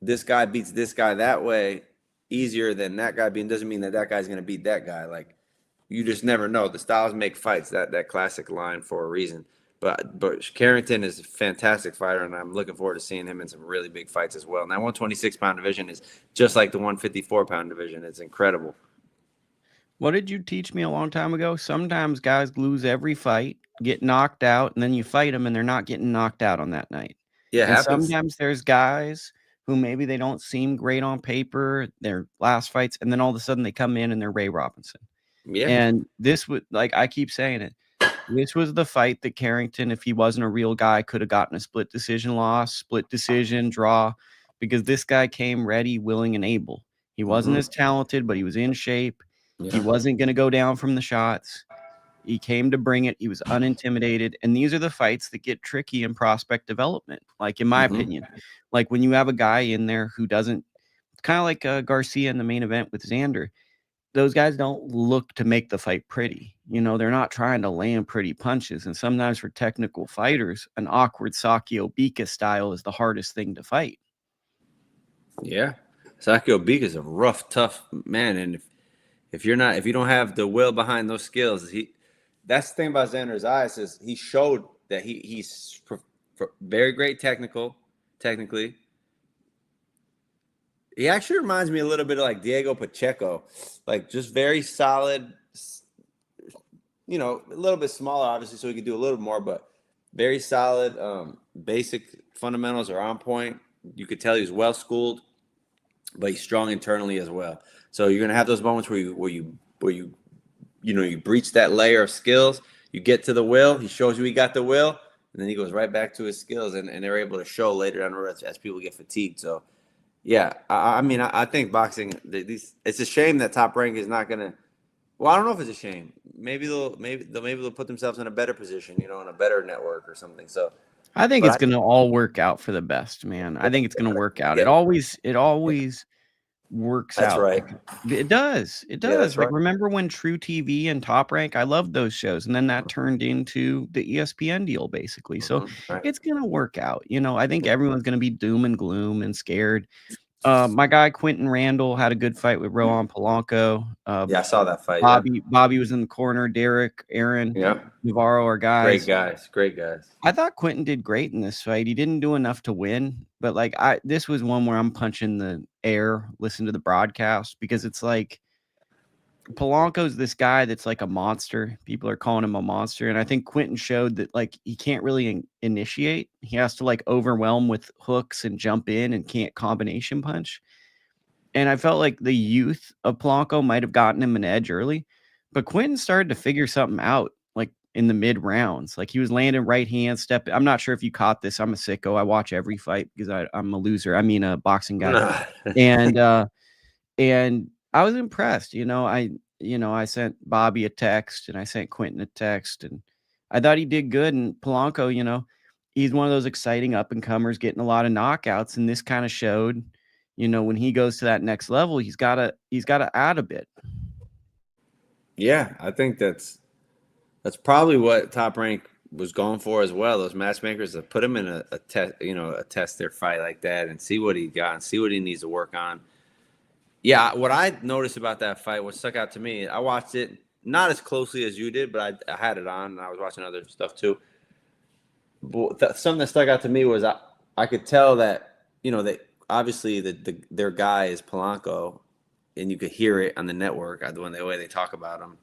this guy beats this guy that way easier than that guy doesn't mean that guy's going to beat that guy. Like, you just never know. The styles make fights, that classic line, for a reason. But Carrington is a fantastic fighter, and I'm looking forward to seeing him in some really big fights as well. And that 126-pound division is just like the 154-pound division. It's incredible. What did you teach me a long time ago? Sometimes guys lose every fight, get knocked out, and then you fight them, and they're not getting knocked out on that night. Yeah, and sometimes there's guys who maybe they don't seem great on paper, their last fights, and then all of a sudden they come in and they're Ray Robinson. Yeah. And this was, like I keep saying it, this was the fight that Carrington, if he wasn't a real guy, could have gotten a split decision loss, split decision draw, because this guy came ready, willing, and able. He wasn't as talented, but he was in shape. He Yeah. wasn't going to go down from the shots. He came to bring it. He was unintimidated. And these are the fights that get tricky in prospect development, like in my opinion. Like when you have a guy in there who doesn't, kind of like Garcia in the main event with Xander, those guys don't look to make the fight pretty. You know, they're not trying to land pretty punches. And sometimes for technical fighters, an awkward Sakio Bika style is the hardest thing to fight. Yeah. Sakio Bika is a rough, tough man. And if you don't have the will behind those skills, that's the thing about Xander Zayas is he showed that he's very great technically. He actually reminds me a little bit of like Diego Pacheco, like just very solid, you know, a little bit smaller, obviously, so he could do a little more, but very solid. Basic fundamentals are on point. You could tell he's well schooled, but he's strong internally as well. So you're gonna have those moments where you breach that layer of skills. You get to the will. He shows you he got the will, and then he goes right back to his skills, and they're able to show later down the road as people get fatigued. So. Yeah, I mean, I think boxing. It's a shame that Top Rank is not gonna. Well, I don't know if it's a shame. Maybe they'll put themselves in a better position, you know, in a better network or something. So, I think it's gonna all work out for the best, man. I think it's gonna work out. Yeah. It always works That's out. right. It does. It does. Yeah, that's Like right. remember when True TV and Top Rank? I loved those shows, and then that turned into the ESPN deal, basically. So Right. it's gonna work out. You know, I think everyone's gonna be doom and gloom and scared. My guy Quentin Randall had a good fight with Rohan Polanco. Yeah, I saw that fight. Bobby was in the corner. Derek, Aaron, Yeah. Navarro are guys. Great guys. I thought Quentin did great in this fight. He didn't do enough to win, but like this was one where I'm punching the air, listen to the broadcast, because it's like Polanco's this guy that's like a monster. People are calling him a monster. And I think Quentin showed that like he can't really initiate. He has to like overwhelm with hooks and jump in and can't combination punch. And I felt like the youth of Polanco might have gotten him an edge early, but Quentin started to figure something out like in the mid rounds. Like he was landing right hand step. I'm not sure if you caught this. I'm a sicko. I watch every fight because I'm a loser. I mean, a boxing guy. And I was impressed. I sent Bobby a text and I sent Quentin a text, and I thought he did good. And Polanco, he's one of those exciting up and comers getting a lot of knockouts. And this kind of showed, when he goes to that next level, he's got to add a bit. Yeah, I think that's probably what Top Rank was going for as well. Those matchmakers that put him in a test their fight like that and see what he got and see what he needs to work on. Yeah, what I noticed about that fight, what stuck out to me, I watched it not as closely as you did, but I had it on and I was watching other stuff too. But something that stuck out to me was I could tell that, they obviously their guy is Polanco, and you could hear it on the network, the way they talk about him.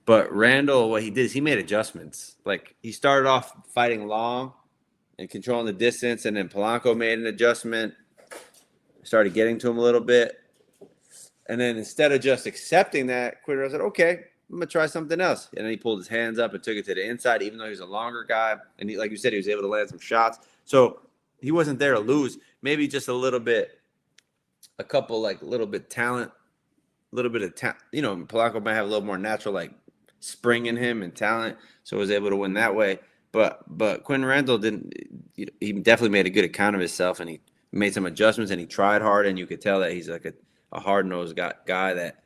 But Randall, what he did is he made adjustments. Like he started off fighting long and controlling the distance, and then Polanco made an adjustment, started getting to him a little bit. And then instead of just accepting that, Quinter said, okay, I'm going to try something else. And then he pulled his hands up and took it to the inside, even though he was a longer guy. And like you said, he was able to land some shots. So he wasn't there to lose. Maybe just a little bit talent, a little bit of talent. Polanco might have a little more natural, spring in him and talent. So he was able to win that way. But Quentin Randall didn't. He definitely made a good account of himself, and he made some adjustments, and he tried hard, and you could tell that he's like a hard-nosed guy that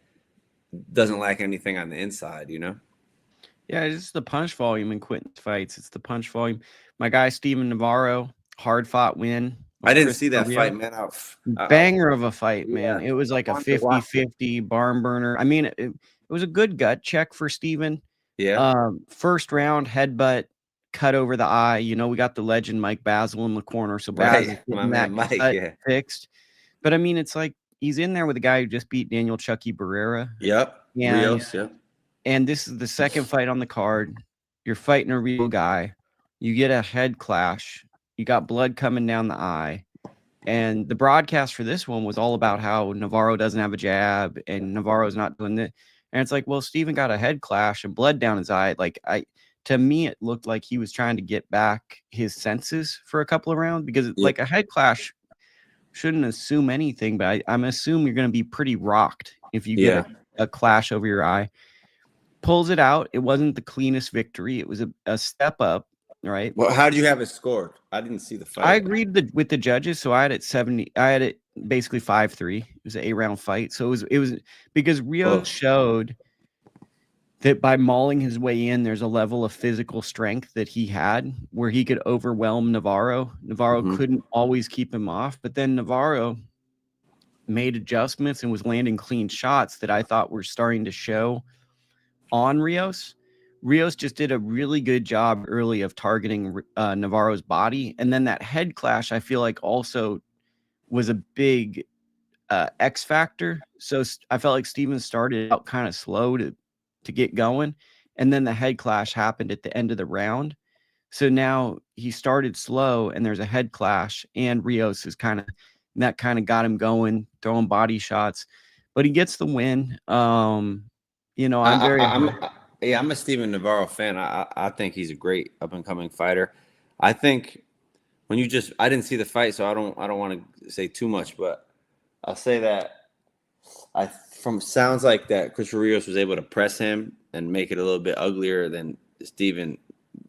doesn't lack anything on the inside, Yeah, it's the punch volume in Quentin's fights. It's the punch volume. My guy, Steven Navarro, hard-fought win. I didn't see that fight, man. Banger of a fight, man. It was like a 50-50 barn burner. I mean, it was a good gut check for Steven. Yeah. First round, headbutt, cut over the eye. We got the legend Mike Basil in the corner. So Baz is getting that cut fixed. But, I mean, it's like, he's in there with a guy who just beat Daniel Chucky Barrera. Yep. Rios, yep. And this is the second fight on the card. You're fighting a real guy. You get a head clash. You got blood coming down the eye. And the broadcast for this one was all about how Navarro doesn't have a jab and Navarro's not doing that. And it's like, well, Steven got a head clash and blood down his eye. Like to me, it looked like he was trying to get back his senses for a couple of rounds because like a head clash shouldn't assume anything, but I'm assuming you're going to be pretty rocked if you get a clash over your eye. Pulls it out. It wasn't the cleanest victory. It was a step up, right? Well, how did you have it scored? I didn't see the fight. I agreed with the judges, so I had it 70. I had it basically 5-3. It was an 8-round fight, so it was because Rios showed that by mauling his way in, there's a level of physical strength that he had where he could overwhelm Navarro. Navarro couldn't always keep him off, but then Navarro made adjustments and was landing clean shots that I thought were starting to show on Rios. Rios just did a really good job early of targeting Navarro's body. And then that head clash, I feel like also was a big X factor. So I felt like Steven started out kind of slow to get going. And then the head clash happened at the end of the round. So now he started slow and there's a head clash and Rios is that kind of got him going, throwing body shots, but he gets the win. I'm a Steven Navarro fan. I think he's a great up and coming fighter. I think I didn't see the fight, so I don't want to say too much, but I'll say that sounds like that Chris Rios was able to press him and make it a little bit uglier than Steven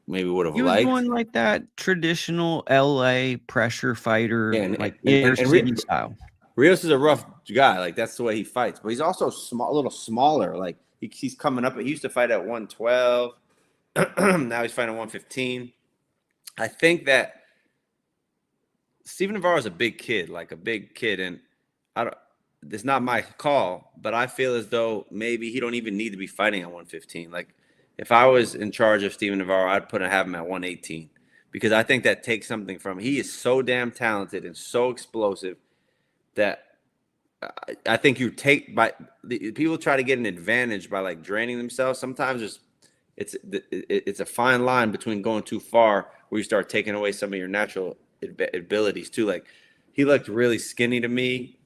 maybe would have liked. He was going like that traditional LA pressure fighter, inner city style. Rios is a rough guy, like that's the way he fights, but he's also a little smaller. Like he's coming up. He used to fight at 112. Now he's fighting 115. I think that Steven Navarro is a big kid, and it's not my call, but I feel as though maybe he don't even need to be fighting at 115. Like if I was in charge of Steven Navarro, I'd have him at 118 because I think that takes something from him. He is so damn talented and so explosive that I think people try to get an advantage by like draining themselves. Sometimes it's a fine line between going too far where you start taking away some of your natural abilities too. Like he looked really skinny to me,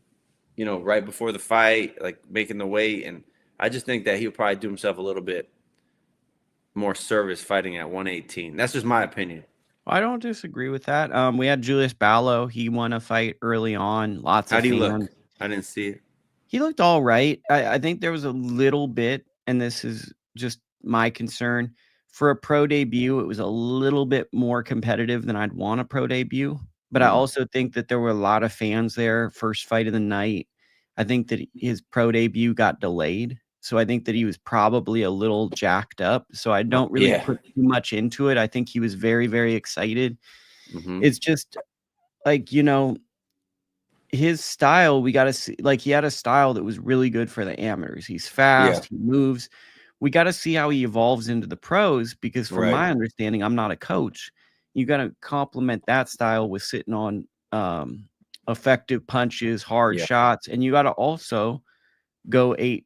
right before the fight, like making the weight. And I just think that he'll probably do himself a little bit more service fighting at 118. That's just my opinion. I don't disagree with that. We had Julius Ballo. He won a fight early on. How do you look? I didn't see it. He looked all right. I think there was a little bit, and this is just my concern. For a pro debut, it was a little bit more competitive than I'd want a pro debut. But I also think that there were a lot of fans there. First fight of the night. I think that his pro debut got delayed. So I think that he was probably a little jacked up. So I don't really put too much into it. I think he was very, very excited. It's just like, his style, we got to see, like he had a style that was really good for the amateurs. He's fast, he moves. We got to see how he evolves into the pros because from my understanding, I'm not a coach. You got to complement that style with sitting on effective punches, hard shots. And you got to also go 8-10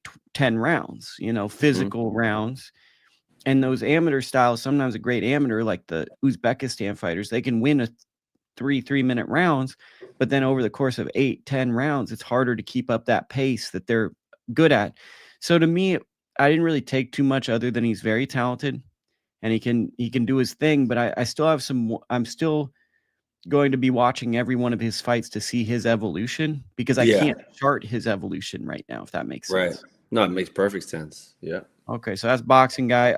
rounds, physical rounds. And those amateur styles, sometimes a great amateur like the Uzbekistan fighters, they can win a 3-minute rounds, but then over the course of 8-10 rounds, it's harder to keep up that pace that they're good at. So to me, I didn't really take too much other than he's very talented and he can do his thing, but I still have I'm still going to be watching every one of his fights to see his evolution because I can't chart his evolution right now, if that makes sense. Right. No, it makes perfect sense. Yeah. Okay. So that's boxing guy.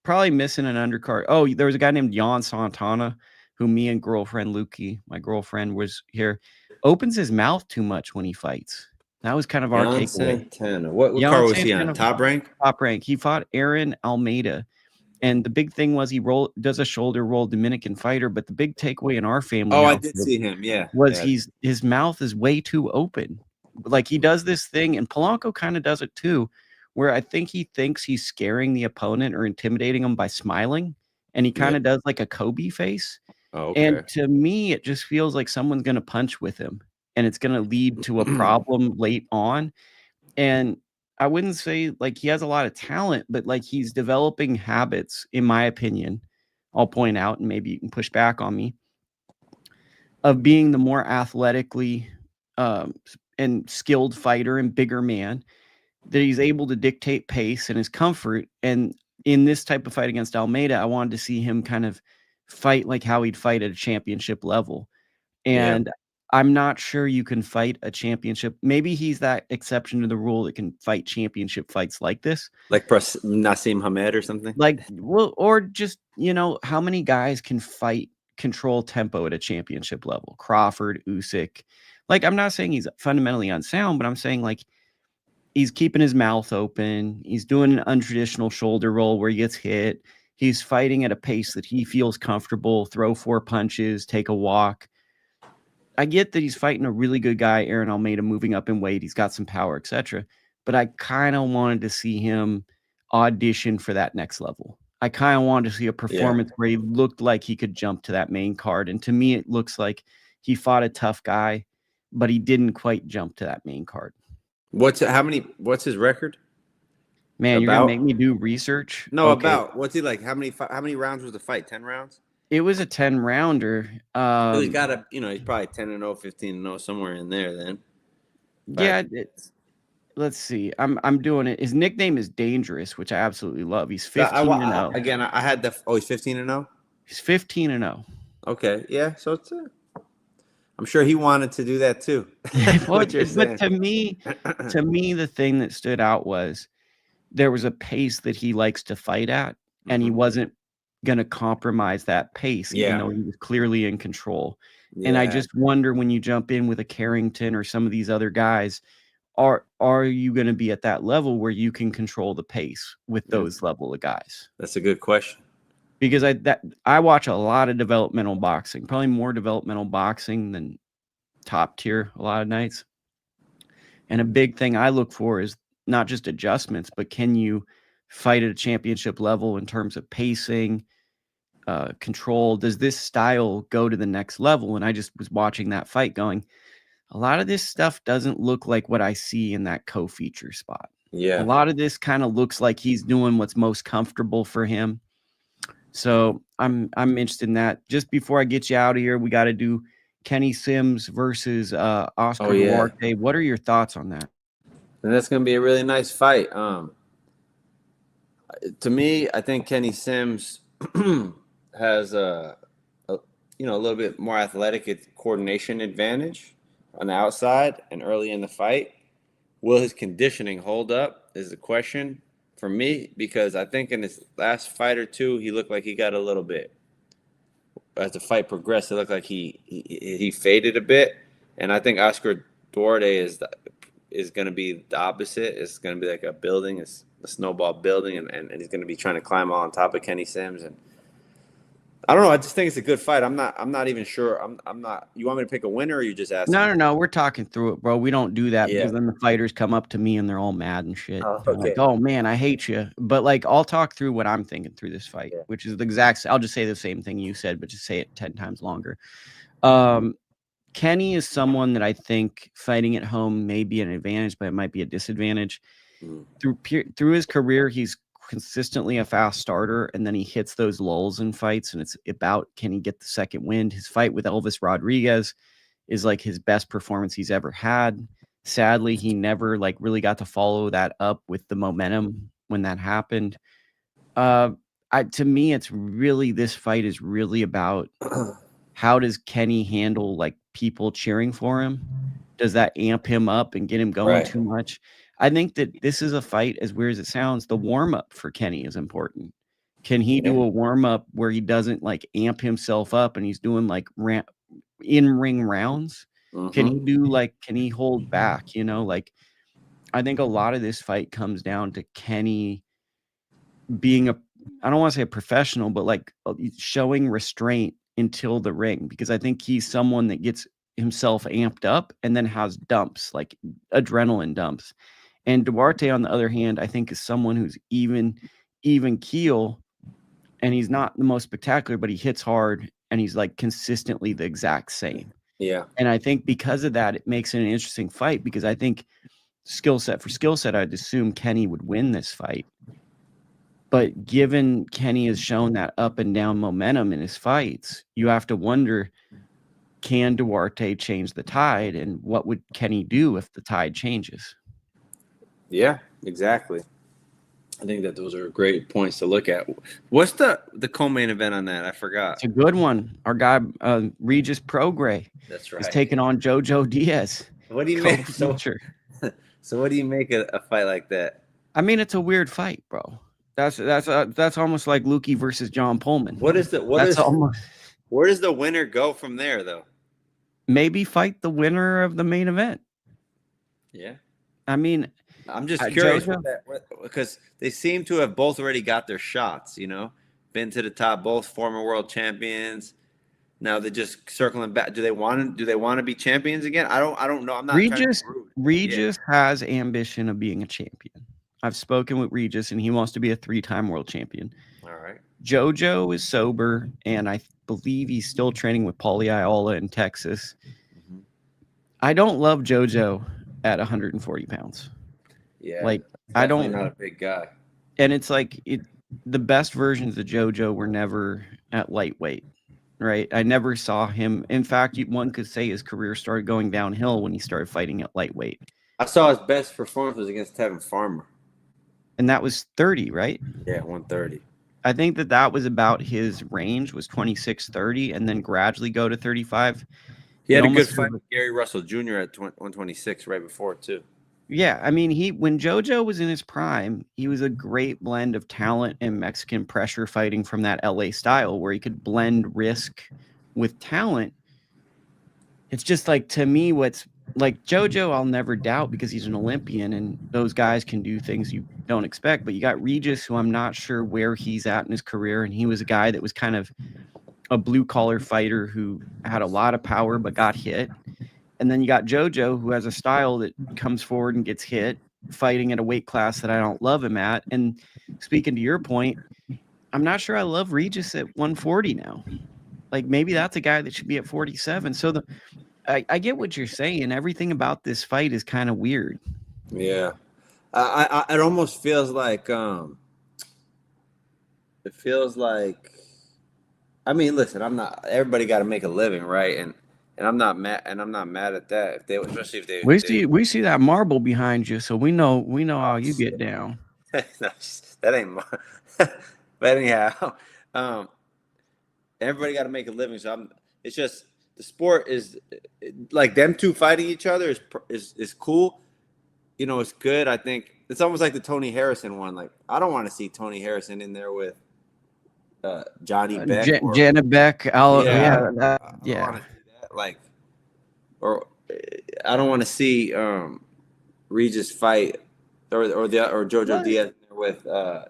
Probably missing an undercard. Oh, there was a guy named Jan Santana who me and girlfriend Lukie, my girlfriend was here, opens his mouth too much when he fights. That was kind of our takeaway. Santana. What card was he on? Top rank? Top rank. He fought Aaron Almeida. And the big thing was he does a shoulder roll Dominican fighter, but the big takeaway in our family. Oh, I did see him. Yeah. Was his mouth is way too open. Like he does this thing, and Polanco kind of does it too, where I think he thinks he's scaring the opponent or intimidating him by smiling. And he kind of does like a Kobe face. Oh, okay. And to me, it just feels like someone's going to punch with him and it's going to lead to a problem late on. And I wouldn't say like he has a lot of talent, but like he's developing habits, in my opinion, I'll point out, and maybe you can push back on me, of being the more athletically and skilled fighter and bigger man. that he's able to dictate pace and his comfort. And in this type of fight against Almeida, I wanted to see him kind of fight like how he'd fight at a championship level. And I'm not sure you can fight a championship. Maybe he's that exception to the rule that can fight championship fights like this. Like Nassim Hamed or something? Like, well, or just, how many guys can control tempo at a championship level? Crawford, Usyk. Like, I'm not saying he's fundamentally unsound, but I'm saying, like, he's keeping his mouth open. He's doing an untraditional shoulder roll where he gets hit. He's fighting at a pace that he feels comfortable, throw 4 punches, take a walk. I get that he's fighting a really good guy, Aaron Almeida, moving up in weight. He's got some power, etc. But I kind of wanted to see him audition for that next level. I kind of wanted to see a performance where he looked like he could jump to that main card. And to me, it looks like he fought a tough guy, but he didn't quite jump to that main card. What's his record? Man, you're gonna make me do research. No, okay. What's he like? How many rounds was the fight? 10 rounds? It was a 10-rounder. So he's got he's probably 10-0, 15-0, somewhere in there then. Yeah, let's see. I'm doing it. His nickname is Dangerous, which I absolutely love. He's 15-0. Again, I had he's 15-0? He's 15-0. Okay, yeah. So it's I'm sure he wanted to do that too. But to me, the thing that stood out was there was a pace that he likes to fight at, and he wasn't going to compromise that pace, even though he was clearly in control. Yeah. And I just wonder, when you jump in with a Carrington or some of these other guys, are you going to be at that level where you can control the pace with those level of guys? That's a good question. Because I watch a lot of developmental boxing, probably more developmental boxing than top tier a lot of nights. And a big thing I look for is not just adjustments, but can you fight at a championship level in terms of pacing, control? Does this style go to the next level? And I just was watching that fight going, a lot of this stuff doesn't look like what I see in that co-feature spot. Yeah. A lot of this kind of looks like he's doing what's most comfortable for him. So I'm interested in that. Just before I get you out of here, we got to do Kenny Sims versus Oscar Duarte. What are your thoughts on that? And that's going to be a really nice fight. To me, I think Kenny Sims has a little bit more athletic coordination advantage on the outside and early in the fight. Will his conditioning hold up is the question for me, because I think in his last fight or two, he looked like he got a little bit. As the fight progressed, it looked like he faded a bit. And I think Oscar Duarte is going to be the opposite. It's going to be like a building. It's a snowball building, and he's going to be trying to climb on top of Kenny Sims. And I don't know. I just think it's a good fight. I'm not even sure. I'm not. You want me to pick a winner, or you just ask? No. We're talking through it, bro. We don't do that because then the fighters come up to me and they're all mad and shit. Oh, okay. Like, oh man, I hate you. But like, I'll talk through what I'm thinking through this fight, which is the exact. I'll just say the same thing you said, but just say it 10 times longer. Kenny is someone that I think fighting at home may be an advantage, but it might be a disadvantage. Through his career, he's consistently a fast starter, and then he hits those lulls in fights, and it's about, can he get the second wind? His fight with Elvis Rodriguez is like his best performance he's ever had. Sadly, he never like really got to follow that up with the momentum when that happened. To me, it's really, this fight is really about how does Kenny handle like people cheering for him? Does that amp him up and get him going too much? I think that this is a fight, as weird as it sounds, the warm-up for Kenny is important. Can he do a warm-up where he doesn't like amp himself up and he's doing like in-ring rounds? Can he do can he hold back? Like, I think a lot of this fight comes down to Kenny being I don't want to say a professional, but like showing restraint until the ring, because I think he's someone that gets himself amped up and then has dumps, like adrenaline dumps. And Duarte, on the other hand, I think is someone who's even keel, and he's not the most spectacular, but he hits hard and he's like consistently the exact same. Yeah. And I think because of that, it makes it an interesting fight, because I think skill set for skill set, I'd assume Kenny would win this fight. But given Kenny has shown that up and down momentum in his fights, you have to wonder, can Duarte change the tide? And what would Kenny do if the tide changes? Yeah, Exactly. I think that those are great points to look at. What's the co-main event on that? I forgot. It's a good one. Our guy Regis Prograis That's is right. taking on JoJo Diaz. What do you make? Co-feature. So what do you make a fight like that? I mean, it's a weird fight, bro. That's almost like Lukie versus John Pullman. Where does the winner go from there, though? Maybe fight the winner of the main event. Yeah. I mean, I'm just curious because they seem to have both already got their shots, you know, been to the top, both former world champions. Now they're just circling back. Do they want to be champions again? I don't know. I'm not Regis has ambition of being a champion. I've spoken with Regis and he wants to be a 3-time world champion. All right. JoJo is sober and I believe he's still training with Paulie Ayala in Texas. Mm-hmm. I don't love JoJo at 140 pounds. Yeah. Like definitely not a big guy. And it's like the best versions of JoJo were never at lightweight. Right. I never saw him. In fact, one could say his career started going downhill when he started fighting at lightweight. I saw his best performance was against Tevin Farmer. And that was 30, right? Yeah, 130. I think that was about his range was 26-30 and then gradually go to 35. He had a good fight with Gary Russell Jr. at 126 right before, too. Yeah, I mean, when JoJo was in his prime, he was a great blend of talent and Mexican pressure fighting from that LA style where he could blend risk with talent. It's just like, to me, what's like JoJo, I'll never doubt because he's an Olympian and those guys can do things you don't expect. But you got Regis, who I'm not sure where he's at in his career. And he was a guy that was kind of a blue collar fighter who had a lot of power but got hit. And then you got JoJo, who has a style that comes forward and gets hit, fighting at a weight class that I don't love him at. And speaking to your point, I'm not sure I love Regis at 140 now. Like, maybe that's a guy that should be at 47. So I get what you're saying. Everything about this fight is kind of weird. Yeah. It almost feels like I mean, listen, everybody got to make a living, right? And I'm not mad at that. Especially if they we see that marble behind you, so we know how you get down. That ain't but anyhow, everybody got to make a living. So it's just the sport is like them two fighting each other is cool. You know, it's good. I think it's almost like the Tony Harrison one. Like, I don't want to see Tony Harrison in there with Johnny Beck, Janet Beck. Yeah. Like, or I don't want to see Regis fight or JoJo Diaz with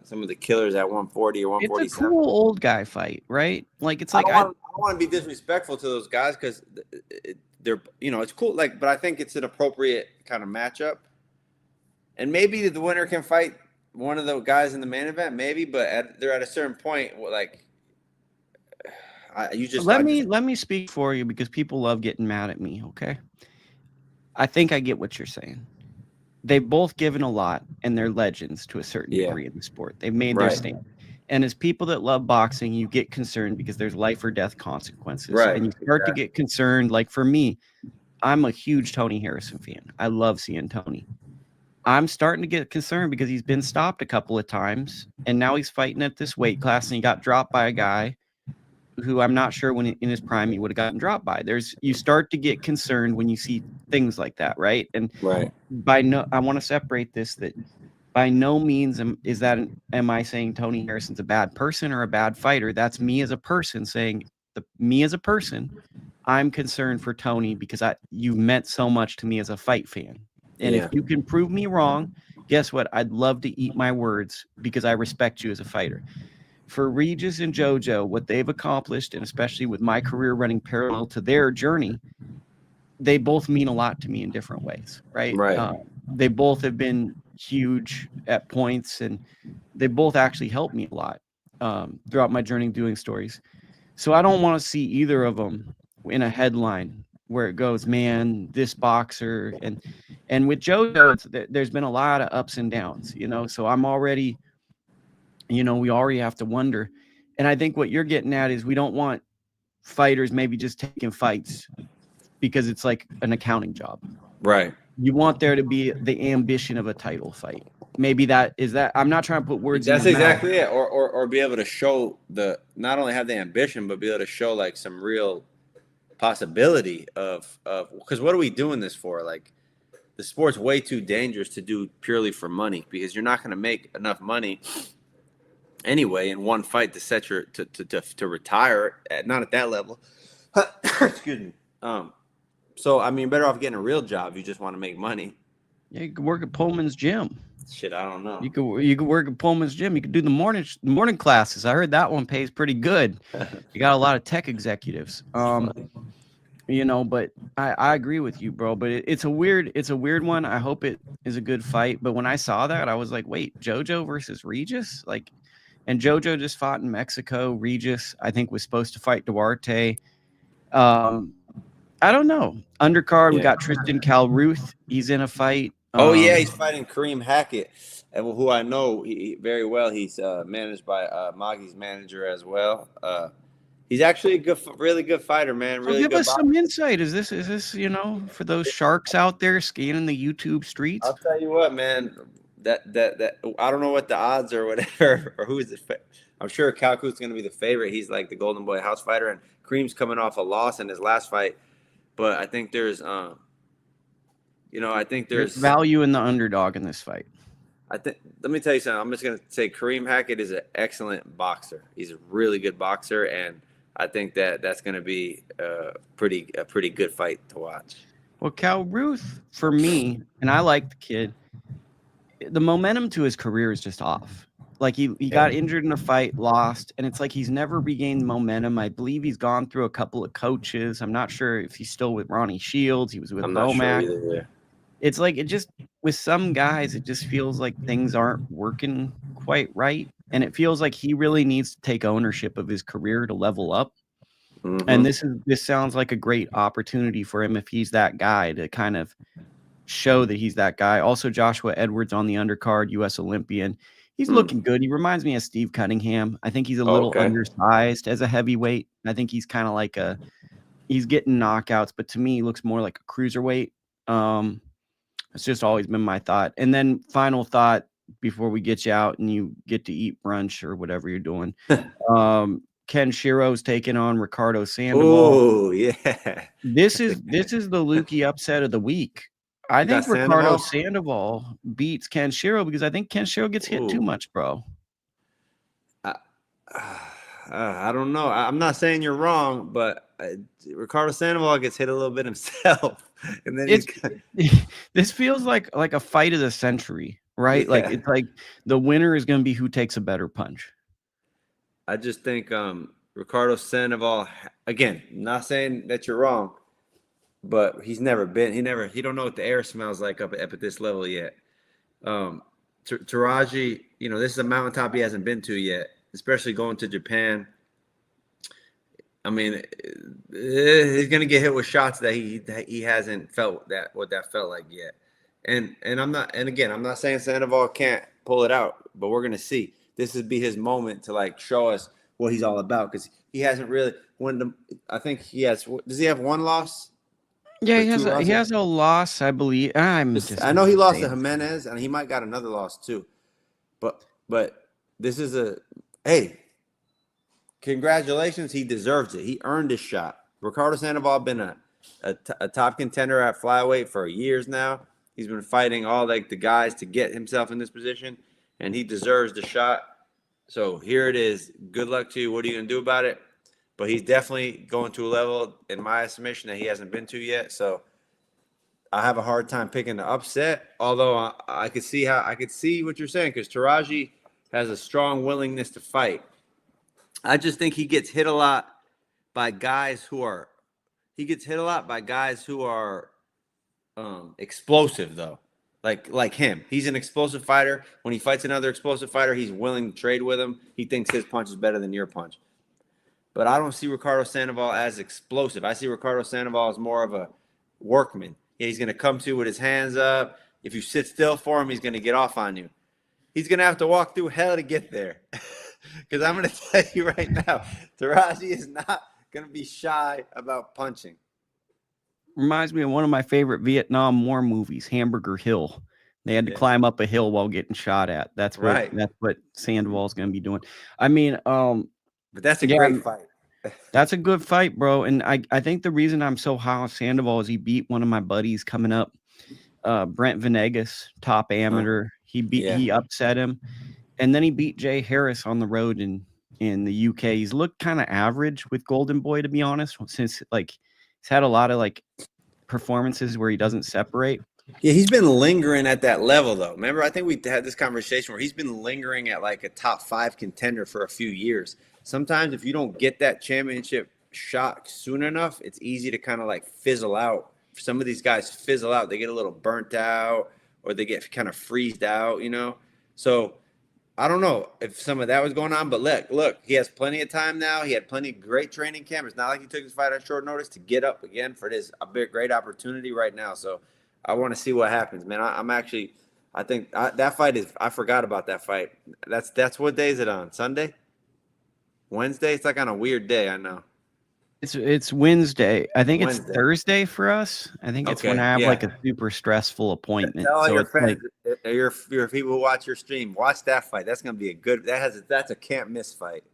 some of the killers at 140 or 147. It's a cool old guy fight, right? Like, it's like I don't want to be disrespectful to those guys because they're, you know, it's cool. Like, but I think it's an appropriate kind of matchup, and maybe the winner can fight one of the guys in the main event, maybe. But they're at a certain point, like. Let me speak for you because people love getting mad at me, okay? I think I get what you're saying. They've both given a lot, and they're legends to a certain degree in the sport. They've made their stand. And as people that love boxing, you get concerned because there's life or death consequences. Right. And you start to get concerned. Like, for me, I'm a huge Tony Harrison fan. I love seeing Tony. I'm starting to get concerned because he's been stopped a couple of times, and now he's fighting at this weight class, and he got dropped by a guy who I'm not sure when in his prime he would have gotten dropped by. You start to get concerned when you see things like that, right? And I want to separate this, that by no means am I saying Tony Harrison's a bad person or a bad fighter. That's me as a person saying, me as a person, I'm concerned for Tony because you've meant so much to me as a fight fan. And if you can prove me wrong, guess what? I'd love to eat my words because I respect you as a fighter. For Regis and JoJo, what they've accomplished, and especially with my career running parallel to their journey, they both mean a lot to me in different ways, right? They both have been huge at points, and they both actually helped me a lot throughout my journey doing stories. So I don't want to see either of them in a headline where it goes, man, this boxer. And with JoJo, there's been a lot of ups and downs, you know, so I'm already... we already have to wonder. And I think what you're getting at is we don't want fighters maybe just taking fights because it's like an accounting job. Right. You want there to be the ambition of a title fight. maybe that is that. I'm not trying to put words in That's his mouth. exactly it. Or be able to show not only have the ambition, but be able to show like some real possibility of because what are we doing this for? Like the sport's way too dangerous to do purely for money because you're not going to make enough money anyway in one fight to set your to retire not at that level. Excuse me. So I mean, better off getting a real job. You just want to make money. Yeah, you could work at Pullman's gym. Shit, I don't know. You could work at Pullman's gym. You could do the morning classes. I heard that one pays pretty good. You got a lot of tech executives. You know, but I agree with you, bro. But it's a weird one. I hope it is a good fight. But when I saw that, I was like, wait, JoJo versus Regis? Like, and JoJo just fought in Mexico. Regis, I think, was supposed to fight Duarte. I don't know. Undercard, we got Tristan Calruth. He's in a fight. Oh yeah, he's fighting Kareem Hackett, who I know very well. He's managed by Maggie's manager as well. He's actually a really good fighter, man. Really give good us some insight. Is this for those sharks out there scanning the YouTube streets? I'll tell you what, man. That I don't know what the odds or whatever or who is it. I'm sure Calcu's going to be the favorite. He's like the Golden Boy house fighter, and Kareem's coming off a loss in his last fight. But I think there's there's value in the underdog in this fight. Let me tell you something. I'm just going to say Kareem Hackett is an excellent boxer. He's a really good boxer, and I think that's going to be a pretty good fight to watch. Well, Cal Ruth, for me, and I like the kid, the momentum to his career is just off. Like he got injured in a fight, lost, and it's like he's never regained momentum. I believe he's gone through a couple of coaches. I'm not sure if he's still with Ronnie Shields. He was with Bomac. Sure it's like with some guys, it just feels like things aren't working quite right. And it feels like he really needs to take ownership of his career to level up. Mm-hmm. And this sounds like a great opportunity for him if he's that guy to kind of show that he's that guy. Also, Joshua Edwards on the undercard, U.S. Olympian. He's looking good. He reminds me of Steve Cunningham. I think he's a little undersized as a heavyweight. I think he's kind of like he's getting knockouts, but to me, he looks more like a cruiserweight. It's just always been my thought. And then final thought before we get you out and you get to eat brunch or whatever you're doing. Kenshiro's taking on Ricardo Sandoval. Oh, yeah. This is the Lukie upset of the week. I think Ricardo Sandoval beats Kenshiro because I think Kenshiro gets hit too much, bro. I don't know. I'm not saying you're wrong, but Ricardo Sandoval gets hit a little bit himself, and then this feels like a fight of the century, right? Yeah. Like it's like the winner is going to be who takes a better punch. I just think Ricardo Sandoval. Again, not saying that you're wrong. But he don't know what the air smells like up at this level yet. Taraji, this is a mountaintop he hasn't been to yet, especially going to Japan. I mean, he's gonna get hit with shots that he hasn't felt what that felt like yet. And I'm not saying Sandoval can't pull it out, but we're gonna see. This would be his moment to like show us what he's all about because he hasn't really won. I think he has. Does he have one loss? Yeah, he has a loss, I believe. I know he lost to Jimenez, and he might got another loss too. But this is congratulations. He deserves it. He earned his shot. Ricardo Sandoval been a top contender at flyweight for years now. He's been fighting all like the guys to get himself in this position, and he deserves the shot. So here it is. Good luck to you. What are you gonna do about it? But he's definitely going to a level, in my estimation, that he hasn't been to yet. So I have a hard time picking the upset. Although I could see what you're saying because Taraji has a strong willingness to fight. I just think he gets hit a lot by guys who are explosive though. Like him. He's an explosive fighter. When he fights another explosive fighter, he's willing to trade with him. He thinks his punch is better than your punch. But I don't see Ricardo Sandoval as explosive. I see Ricardo Sandoval as more of a workman. Yeah, he's going to come to you with his hands up. If you sit still for him, he's going to get off on you. He's going to have to walk through hell to get there. Because I'm going to tell you right now, Taraji is not going to be shy about punching. Reminds me of one of my favorite Vietnam War movies, Hamburger Hill. They had to climb up a hill while getting shot at. That's what Sandoval's going to be doing. I mean, but that's a great fight. That's a good fight, bro. And I think the reason I'm so high on Sandoval is he beat one of my buddies coming up, Brent Venegas, top amateur. He upset him, and then he beat Jay Harris on the road in the UK. He's looked kind of average with Golden Boy, to be honest, since he's had a lot of performances where he doesn't separate. Yeah, he's been lingering at that level, though. Remember, I think we had this conversation where he's been lingering at a top 5 contender for a few years. Sometimes if you don't get that championship shot soon enough, it's easy to kind of fizzle out. Some of these guys fizzle out. They get a little burnt out or they get kind of freezed out, So I don't know if some of that was going on, but look, he has plenty of time now. He had plenty of great training camp. It's not like he took his fight on short notice to get up again for this great opportunity right now. So I want to see what happens, man. I think that fight is. I forgot about that fight. That's what day is it on? Sunday, Wednesday. It's on a weird day. I know. It's Wednesday. I think it's Thursday for us. I think it's when I have a super stressful appointment. Tell all your friends, your people who watch your stream, watch that fight. That's gonna be a good. That's a can't miss fight.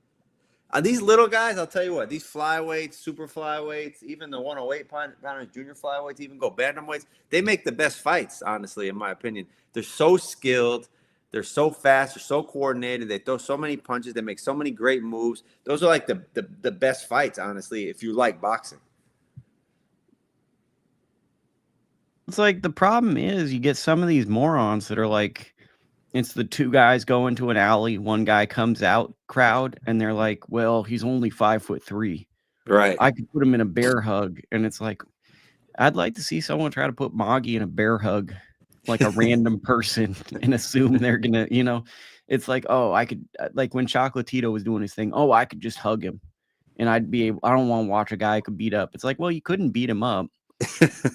These little guys, I'll tell you what, these flyweights, super flyweights, even the 108 pounders, junior flyweights, even go bantamweights, they make the best fights, honestly, in my opinion. They're so skilled. They're so fast. They're so coordinated. They throw so many punches. They make so many great moves. Those are the best fights, honestly, if you like boxing. It's the problem is you get some of these morons that are it's the two guys go into an alley, one guy comes out crowd, and they're like, well, he's only 5'3". Right. I could put him in a bear hug. And it's I'd like to see someone try to put Moggy in a bear hug, like a random person, and assume they're going to, it's oh, I could, when Chocolatito was doing his thing, oh, I could just hug him. And I don't want to watch a guy I could beat up. It's well, you couldn't beat him up.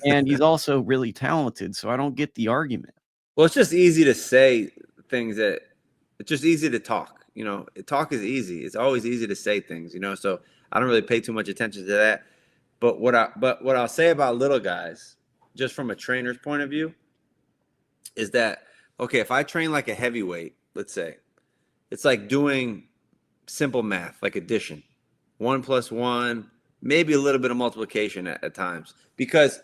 And he's also really talented. So I don't get the argument. Well, it's just easy to say things it's just easy to talk, talk is easy. It's always easy to say things, so I don't really pay too much attention to that. But what I'll say about little guys, just from a trainer's point of view, is that, okay, if I train like a heavyweight, let's say, it's like doing simple math, like addition, 1 + 1, maybe a little bit of multiplication at times, because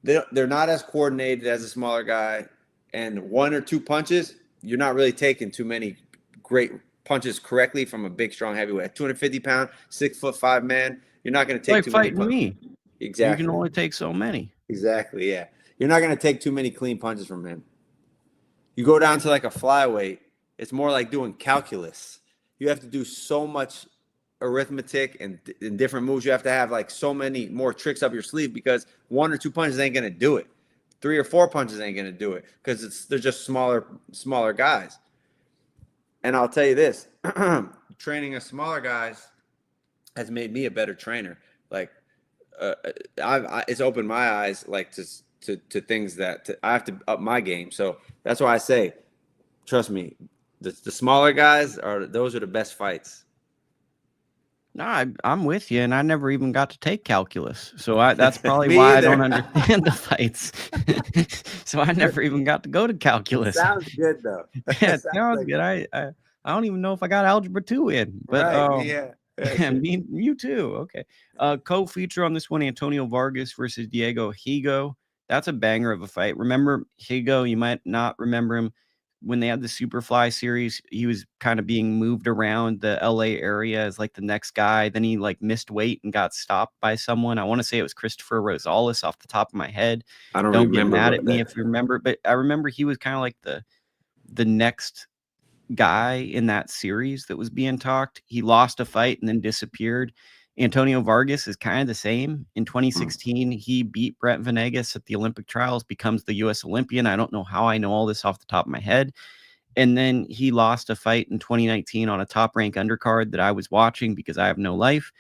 they're not as coordinated as a smaller guy, and 1 or 2 punches, you're not really taking too many great punches correctly from a big, strong heavyweight. 250-pound, 6'5" man, you're not going to take too many punches. Me. Exactly. You can only take so many. Exactly, yeah. You're not going to take too many clean punches from him. You go down to a flyweight, it's more like doing calculus. You have to do so much arithmetic and different moves. You have to have so many more tricks up your sleeve, because 1 or 2 punches ain't going to do it. 3 or 4 punches ain't going to do it, because they're just smaller guys. And I'll tell you this, training a smaller guys has made me a better trainer. It's opened my eyes to things that I have to up my game. So that's why I say, trust me, the smaller guys those are the best fights. No, I'm with you, and I never even got to take calculus, so that's probably why I don't understand the fights. So I never even got to go to calculus. Sounds good though. Yeah, it sounds good. I don't even know if I got algebra 2 in, but right, you too. Okay. Co-feature on this one, Antonio Vargas versus Diego Higo. That's a banger of a fight. Remember Higo? You might not remember him. When they had the Superfly series, he was kind of being moved around the LA area as the next guy. Then he missed weight and got stopped by someone. I want to say it was Christopher Rosales off the top of my head. Don't get mad at me if you remember, but I remember he was kind of the next guy in that series that was being talked. He lost a fight and then disappeared. Antonio Vargas is kind of the same. In 2016, he beat Brent Venegas at the Olympic trials, becomes the U.S. Olympian. I don't know how I know all this off the top of my head. And then he lost a fight in 2019 on a top rank undercard that I was watching because I have no life.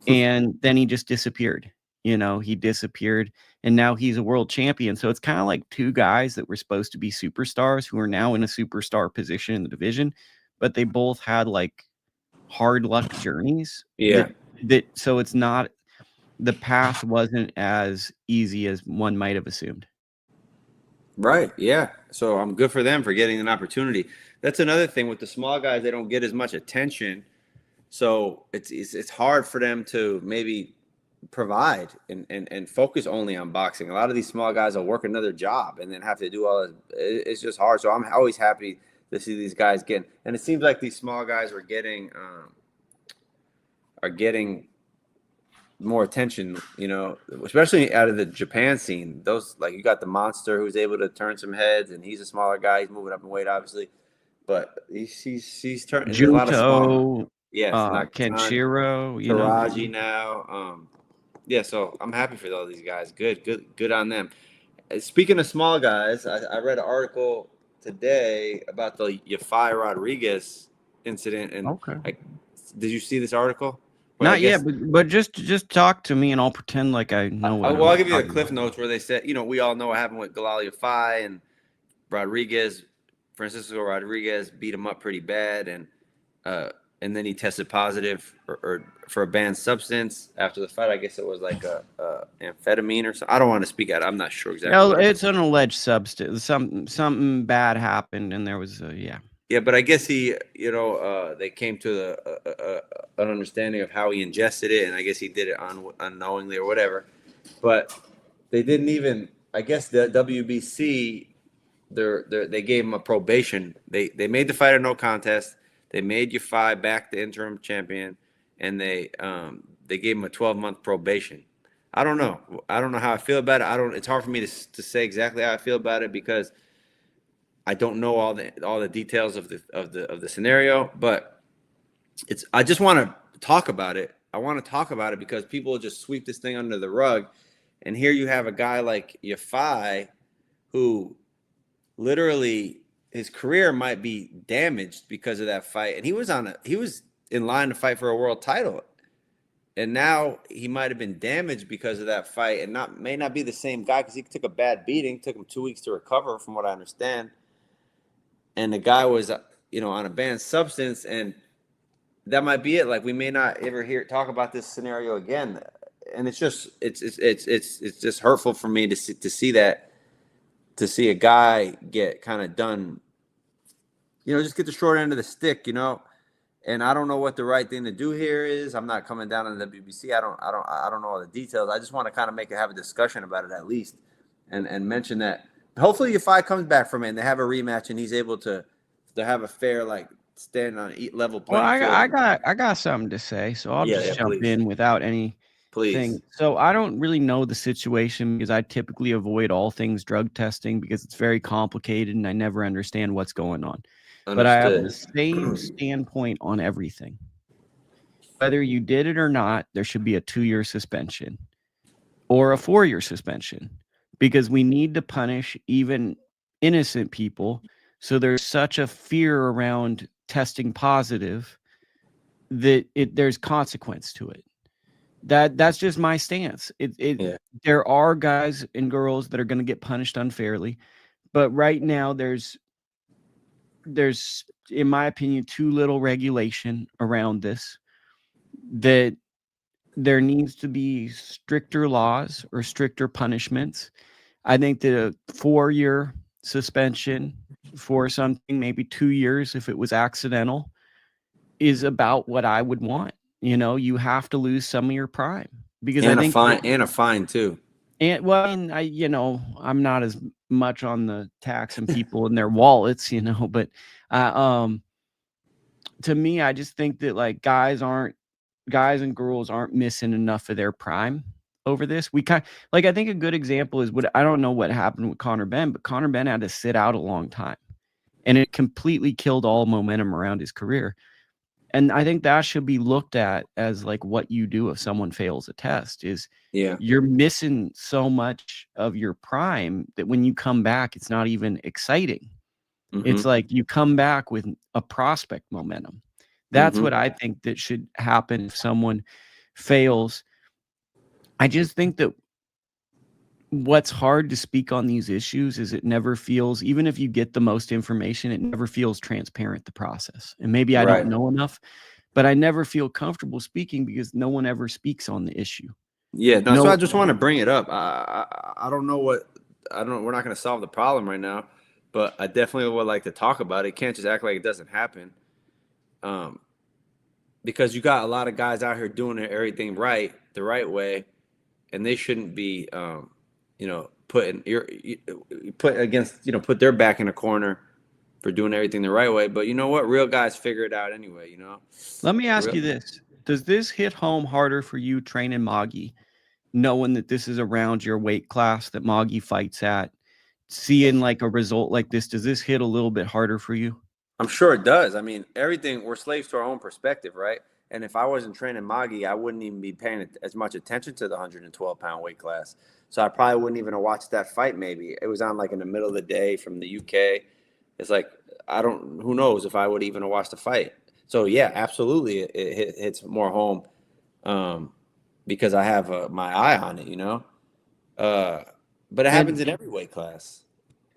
And then he just disappeared. He disappeared, and now he's a world champion. So it's kind of like two guys that were supposed to be superstars who are now in a superstar position in the division, but they both had hard luck journeys. Yeah. So it's not, the path wasn't as easy as one might have assumed. Right. Yeah. So I'm good for them for getting an opportunity. That's another thing with the small guys; they don't get as much attention, so it's hard for them to maybe provide and focus only on boxing. A lot of these small guys will work another job and then have to do all this. It's just hard. So I'm always happy to see these guys getting. And it seems like these small guys are getting more attention, especially out of the Japan scene. Those, like, you got the Monster who's able to turn some heads, and he's a smaller guy. He's moving up in weight, obviously, but he's turning. There's a lot of small. Junto, Yes, Nakatan, Kenshiro, Taraji now. Yeah, so I'm happy for all these guys. Good on them. Speaking of small guys, I read an article today about the Yafai Rodriguez incident, and okay. did you see this article? Not yet, but just talk to me and I'll pretend like I know what. I'll give you the cliff notes where they said, we all know what happened with Galal Yafai and Rodriguez. Francisco Rodriguez beat him up pretty bad, and then he tested positive for a banned substance after the fight. I guess it was like a amphetamine or something. I don't want to speak out. I'm not sure exactly. No, it's an alleged substance. Something bad happened, and there was yeah. Yeah, but I guess he, they came to an understanding of how he ingested it, and I guess he did it unknowingly or whatever. But they didn't even. I guess the WBC, they gave him a probation. They made the fight a no contest. They made Yafai back the interim champion, and they gave him a 12-month probation. I don't know how I feel about it. It's hard for me to say exactly how I feel about it because I don't know all the details of the scenario, but I just want to talk about it. I want to talk about it because people just sweep this thing under the rug, and here you have a guy like Yafai, who literally his career might be damaged because of that fight, and he was in line to fight for a world title, and now he might have been damaged because of that fight, and may not be the same guy because he took a bad beating. Took him 2 weeks to recover, from what I understand. And the guy was, on a banned substance, and that might be it. Like, we may not ever talk about this scenario again, and it's just hurtful for me to see that, to see a guy get kind of done, just get the short end of the stick, And I don't know what the right thing to do here is. I'm not coming down on the WBC. I don't know all the details. I just want to kind of have a discussion about it at least, and mention that. Hopefully, if I comes back from it and they have a rematch and he's able to have a fair, stand on level playing field. I got something to say, so I'll just jump in without any thing. So I don't really know the situation because I typically avoid all things drug testing because it's very complicated and I never understand what's going on. Understood. But I have the same standpoint on everything. Whether you did it or not, there should be a 2-year suspension or a 4-year suspension. Because we need to punish even innocent people. So there's such a fear around testing positive that there's consequence to it. That's just my stance. There are guys and girls that are going to get punished unfairly, but right now there's in my opinion too little regulation around this, that there needs to be stricter laws or stricter punishments. I think that a 4-year suspension for something, maybe 2 years if it was accidental, is about what I would want. You have to lose some of your prime because I think a fine too. And I'm not as much on the taxing people in their wallets, but to me, I just think that guys and girls aren't missing enough of their prime over this. I think a good example is I don't know what happened with Conor Benn, but Conor Benn had to sit out a long time and it completely killed all momentum around his career. And I think that should be looked at as what you do if someone fails a test is you're missing so much of your prime that when you come back, it's not even exciting. Mm-hmm. It's like you come back with a prospect momentum. That's what I think that should happen if someone fails. I just think that what's hard to speak on these issues is it never feels, even if you get the most information, it never feels transparent, the process. And maybe I don't know enough, but I never feel comfortable speaking because no one ever speaks on the issue. Yeah, so I just want to bring it up. I don't know what We're not going to solve the problem right now, but I definitely would like to talk about it. You can't just act like it doesn't happen. Because you got a lot of guys out here doing everything right, the right way, and they shouldn't be, put their back in a corner for doing everything the right way. But you know what? Real guys figure it out anyway, you know? Let me ask you this. Does this hit home harder for you training Moggy, knowing that this is around your weight class that Moggy fights at, seeing like a result like this? Does this hit a little bit harder for you? I'm sure it does. I mean, we're slaves to our own perspective, right? And if I wasn't training Moggy, I wouldn't even be paying as much attention to the 112-pound weight class. So I probably wouldn't even have watched that fight. Maybe it was on like in the middle of the day from the UK. It's like, who knows if I would even have watched the fight. So yeah, absolutely. It hits more home because I have my eye on it, you know? But it happens in every weight class.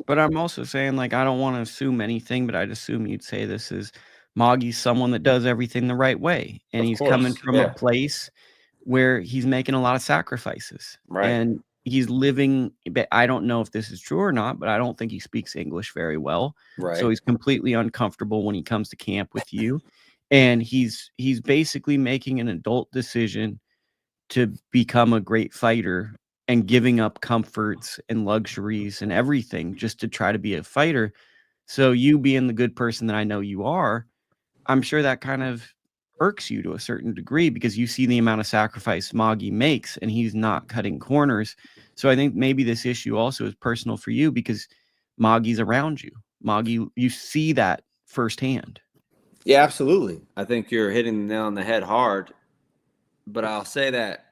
But I'm also saying, like, I don't want to assume anything, but I'd assume you'd say this is Moggy's someone that does everything the right way. And he's coming from a place where he's making a lot of sacrifices. Right. And he's living, I don't know if this is true or not, but I don't think he speaks English very well. Right. So he's completely uncomfortable when he comes to camp with you. And he's basically making an adult decision to become a great fighter and giving up comforts and luxuries and everything just to try to be a fighter. So you being the good person that I know you are, I'm sure that kind of irks you to a certain degree because you see the amount of sacrifice Moggy makes and he's not cutting corners. So I think maybe this issue also is personal for you because Moggy's around you. Moggy, you see that firsthand. Yeah, absolutely. I think you're hitting the nail on the head hard. But I'll say that,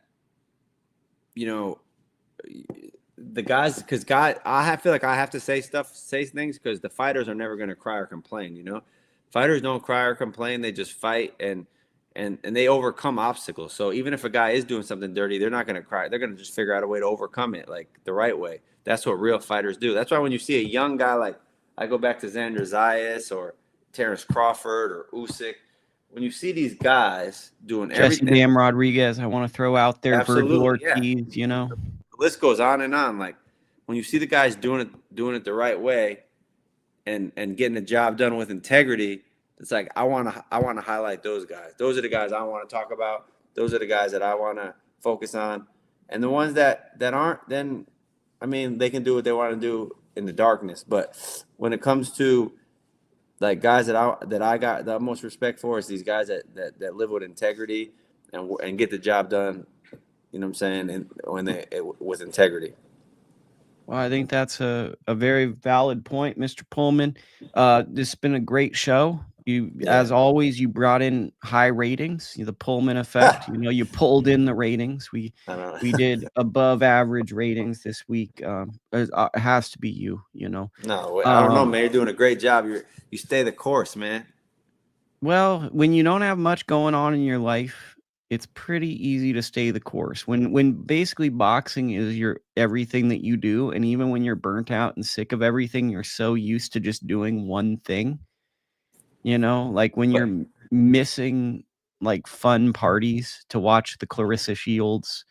you know, the guys, because I feel like I have to say things because the fighters are never going to cry or complain. You know, fighters don't cry or complain; they just fight and they overcome obstacles. So even if a guy is doing something dirty, they're not going to cry. They're going to just figure out a way to overcome it, like the right way. That's what real fighters do. That's why when you see a young guy like I go back to Xander Zayas or Terrence Crawford or Usyk. When you see these guys doing everything, Jesse Bam Rodriguez, I want to throw out there, absolutely, Virgil Ortiz, you know. The list goes on and on. Like when you see the guys doing it the right way and getting the job done with integrity, it's like I want to highlight those guys. Those are the guys I want to talk about. Those are the guys that I want to focus on. And the ones that aren't, then I mean, they can do what they want to do in the darkness. But when it comes to like guys that I got the most respect for is these guys that live with integrity and get the job done. You know what I'm saying? And with integrity. Well, I think that's a very valid point, Mr. Pullman. This has been a great show. As always, you brought in high ratings. The Pullman effect. You know, you pulled in the ratings. We did above average ratings this week. It has to be you. You know. No, I don't know, man. You're doing a great job. You stay the course, man. Well, when you don't have much going on in your life, it's pretty easy to stay the course. When basically boxing is your everything that you do, and even when you're burnt out and sick of everything, you're so used to just doing one thing. You know, like when you're missing like fun parties to watch the Claressa Shields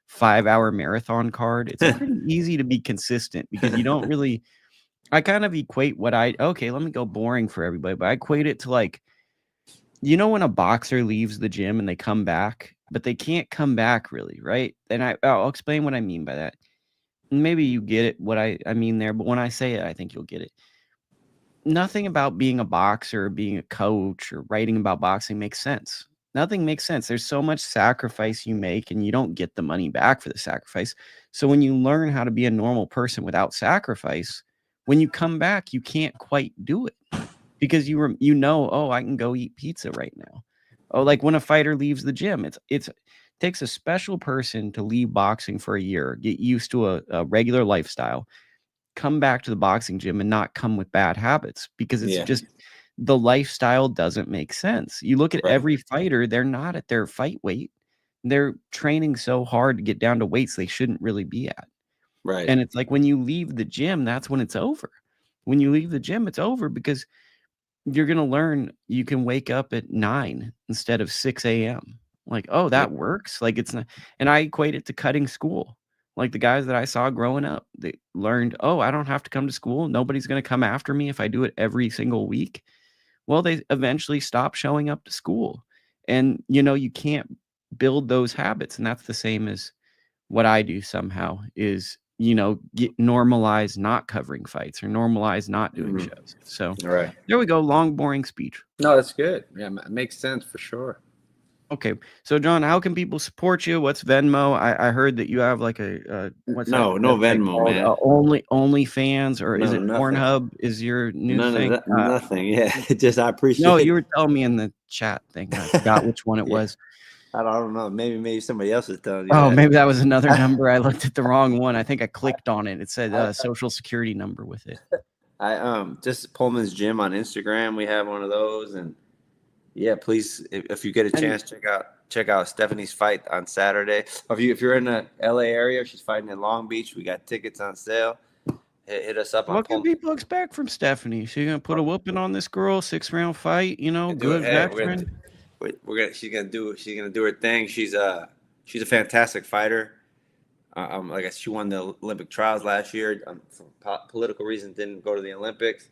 5-hour marathon card, it's pretty easy to be consistent because you don't really. I kind of equate let me go boring for everybody, but I equate it to like, you know, when a boxer leaves the gym and they come back, but they can't come back really, right? And I'll explain what I mean by that. Maybe you get it, what I mean there, but when I say it, I think you'll get it. Nothing about being a boxer, or being a coach, or writing about boxing makes sense. Nothing makes sense. There's so much sacrifice you make, and you don't get the money back for the sacrifice. So when you learn how to be a normal person without sacrifice, when you come back, you can't quite do it. Because you know, oh, I can go eat pizza right now. Oh, like when a fighter leaves the gym, it takes a special person to leave boxing for a year, get used to a regular lifestyle, come back to the boxing gym and not come with bad habits because it's just the lifestyle doesn't make sense. You look at every fighter, they're not at their fight weight. They're training so hard to get down to weights they shouldn't really be at. Right. And it's like when you leave the gym, that's when it's over. When you leave the gym, it's over because you're going to learn you can wake up at 9 instead of 6 a.m. Like, oh, that works. Like it's not, and I equate it to cutting school. Like the guys that I saw growing up, they learned, oh, I don't have to come to school. Nobody's going to come after me if I do it every single week. Well, they eventually stop showing up to school. And, you can't build those habits. And that's the same as what I do somehow is, normalize not covering fights or normalize not doing shows. So Right. there we go. Long, boring speech. No, that's good. Yeah, it makes sense for sure. Okay. So, John, how can people support you? What's Venmo? I heard that you have like what's No Venmo, called? man. OnlyFans, or is it nothing. Pornhub is your new None thing? of that, nothing. Yeah, just I appreciate. No, you were telling me in the chat thing. I forgot which one it was. I don't know. Maybe somebody else is telling you. Oh, that. maybe that was another number. I looked at the wrong one. I think I clicked on it. It said social security number with it. I just Pullman's Gym on Instagram. We have one of those, and yeah, please, if you get a chance, check out Stephanie's fight on Saturday. If you're in the LA area, she's fighting in Long Beach. We got tickets on sale. Hit us up. What can people expect from Stephanie? She's gonna put a whooping on this girl, 6-round fight. Good veteran. She's gonna do her thing. She's a fantastic fighter. Like she won the Olympic trials last year. For political reasons, didn't go to the Olympics.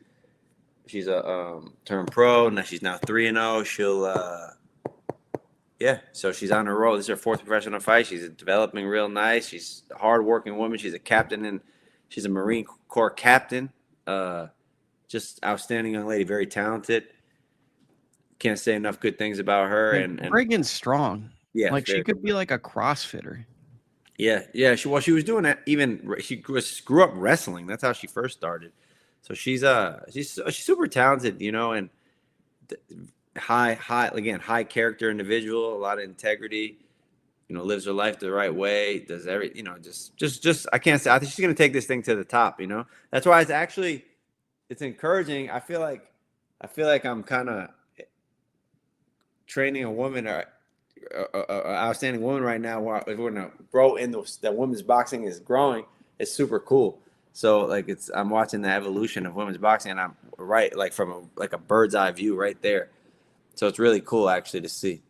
She's a turned pro. Now she's 3-0. She'll so she's on her roll. This is her 4th professional fight. She's developing real nice. She's a hardworking woman. She's a captain, and she's a Marine Corps captain. Just outstanding young lady, very talented. Can't say enough good things about her. And Reagan's strong. Yeah, like she could be like a CrossFitter. Yeah. She was doing that. She grew up wrestling. That's how she first started. So she's super talented, and high character individual, a lot of integrity. Lives her life the right way. Does just I can't say. I think she's gonna take this thing to the top. That's why it's encouraging. I feel like I'm kind of training a woman or outstanding woman right now. We're gonna grow in that women's boxing is growing. It's super cool. So I'm watching the evolution of women's boxing, and I'm right from a bird's eye view right there. So it's really cool actually to see.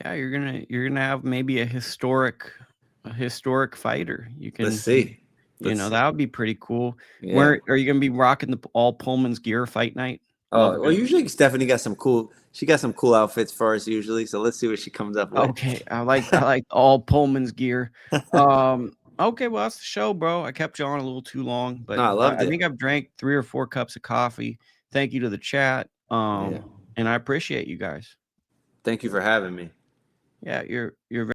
Yeah, you're gonna have maybe a historic fighter. You can Let's see. That would be pretty cool. Yeah. Where are you gonna be rocking all Pullman's gear fight night? Oh, well, usually Stephanie got some cool outfits for us usually. So let's see what she comes up with. Okay, I like all Pullman's gear. Okay, well that's the show, bro. I kept you on a little too long, but no, I think I've drank 3 or 4 cups of coffee. Thank you to the chat. And I appreciate you guys. Thank you for having me. Yeah, you're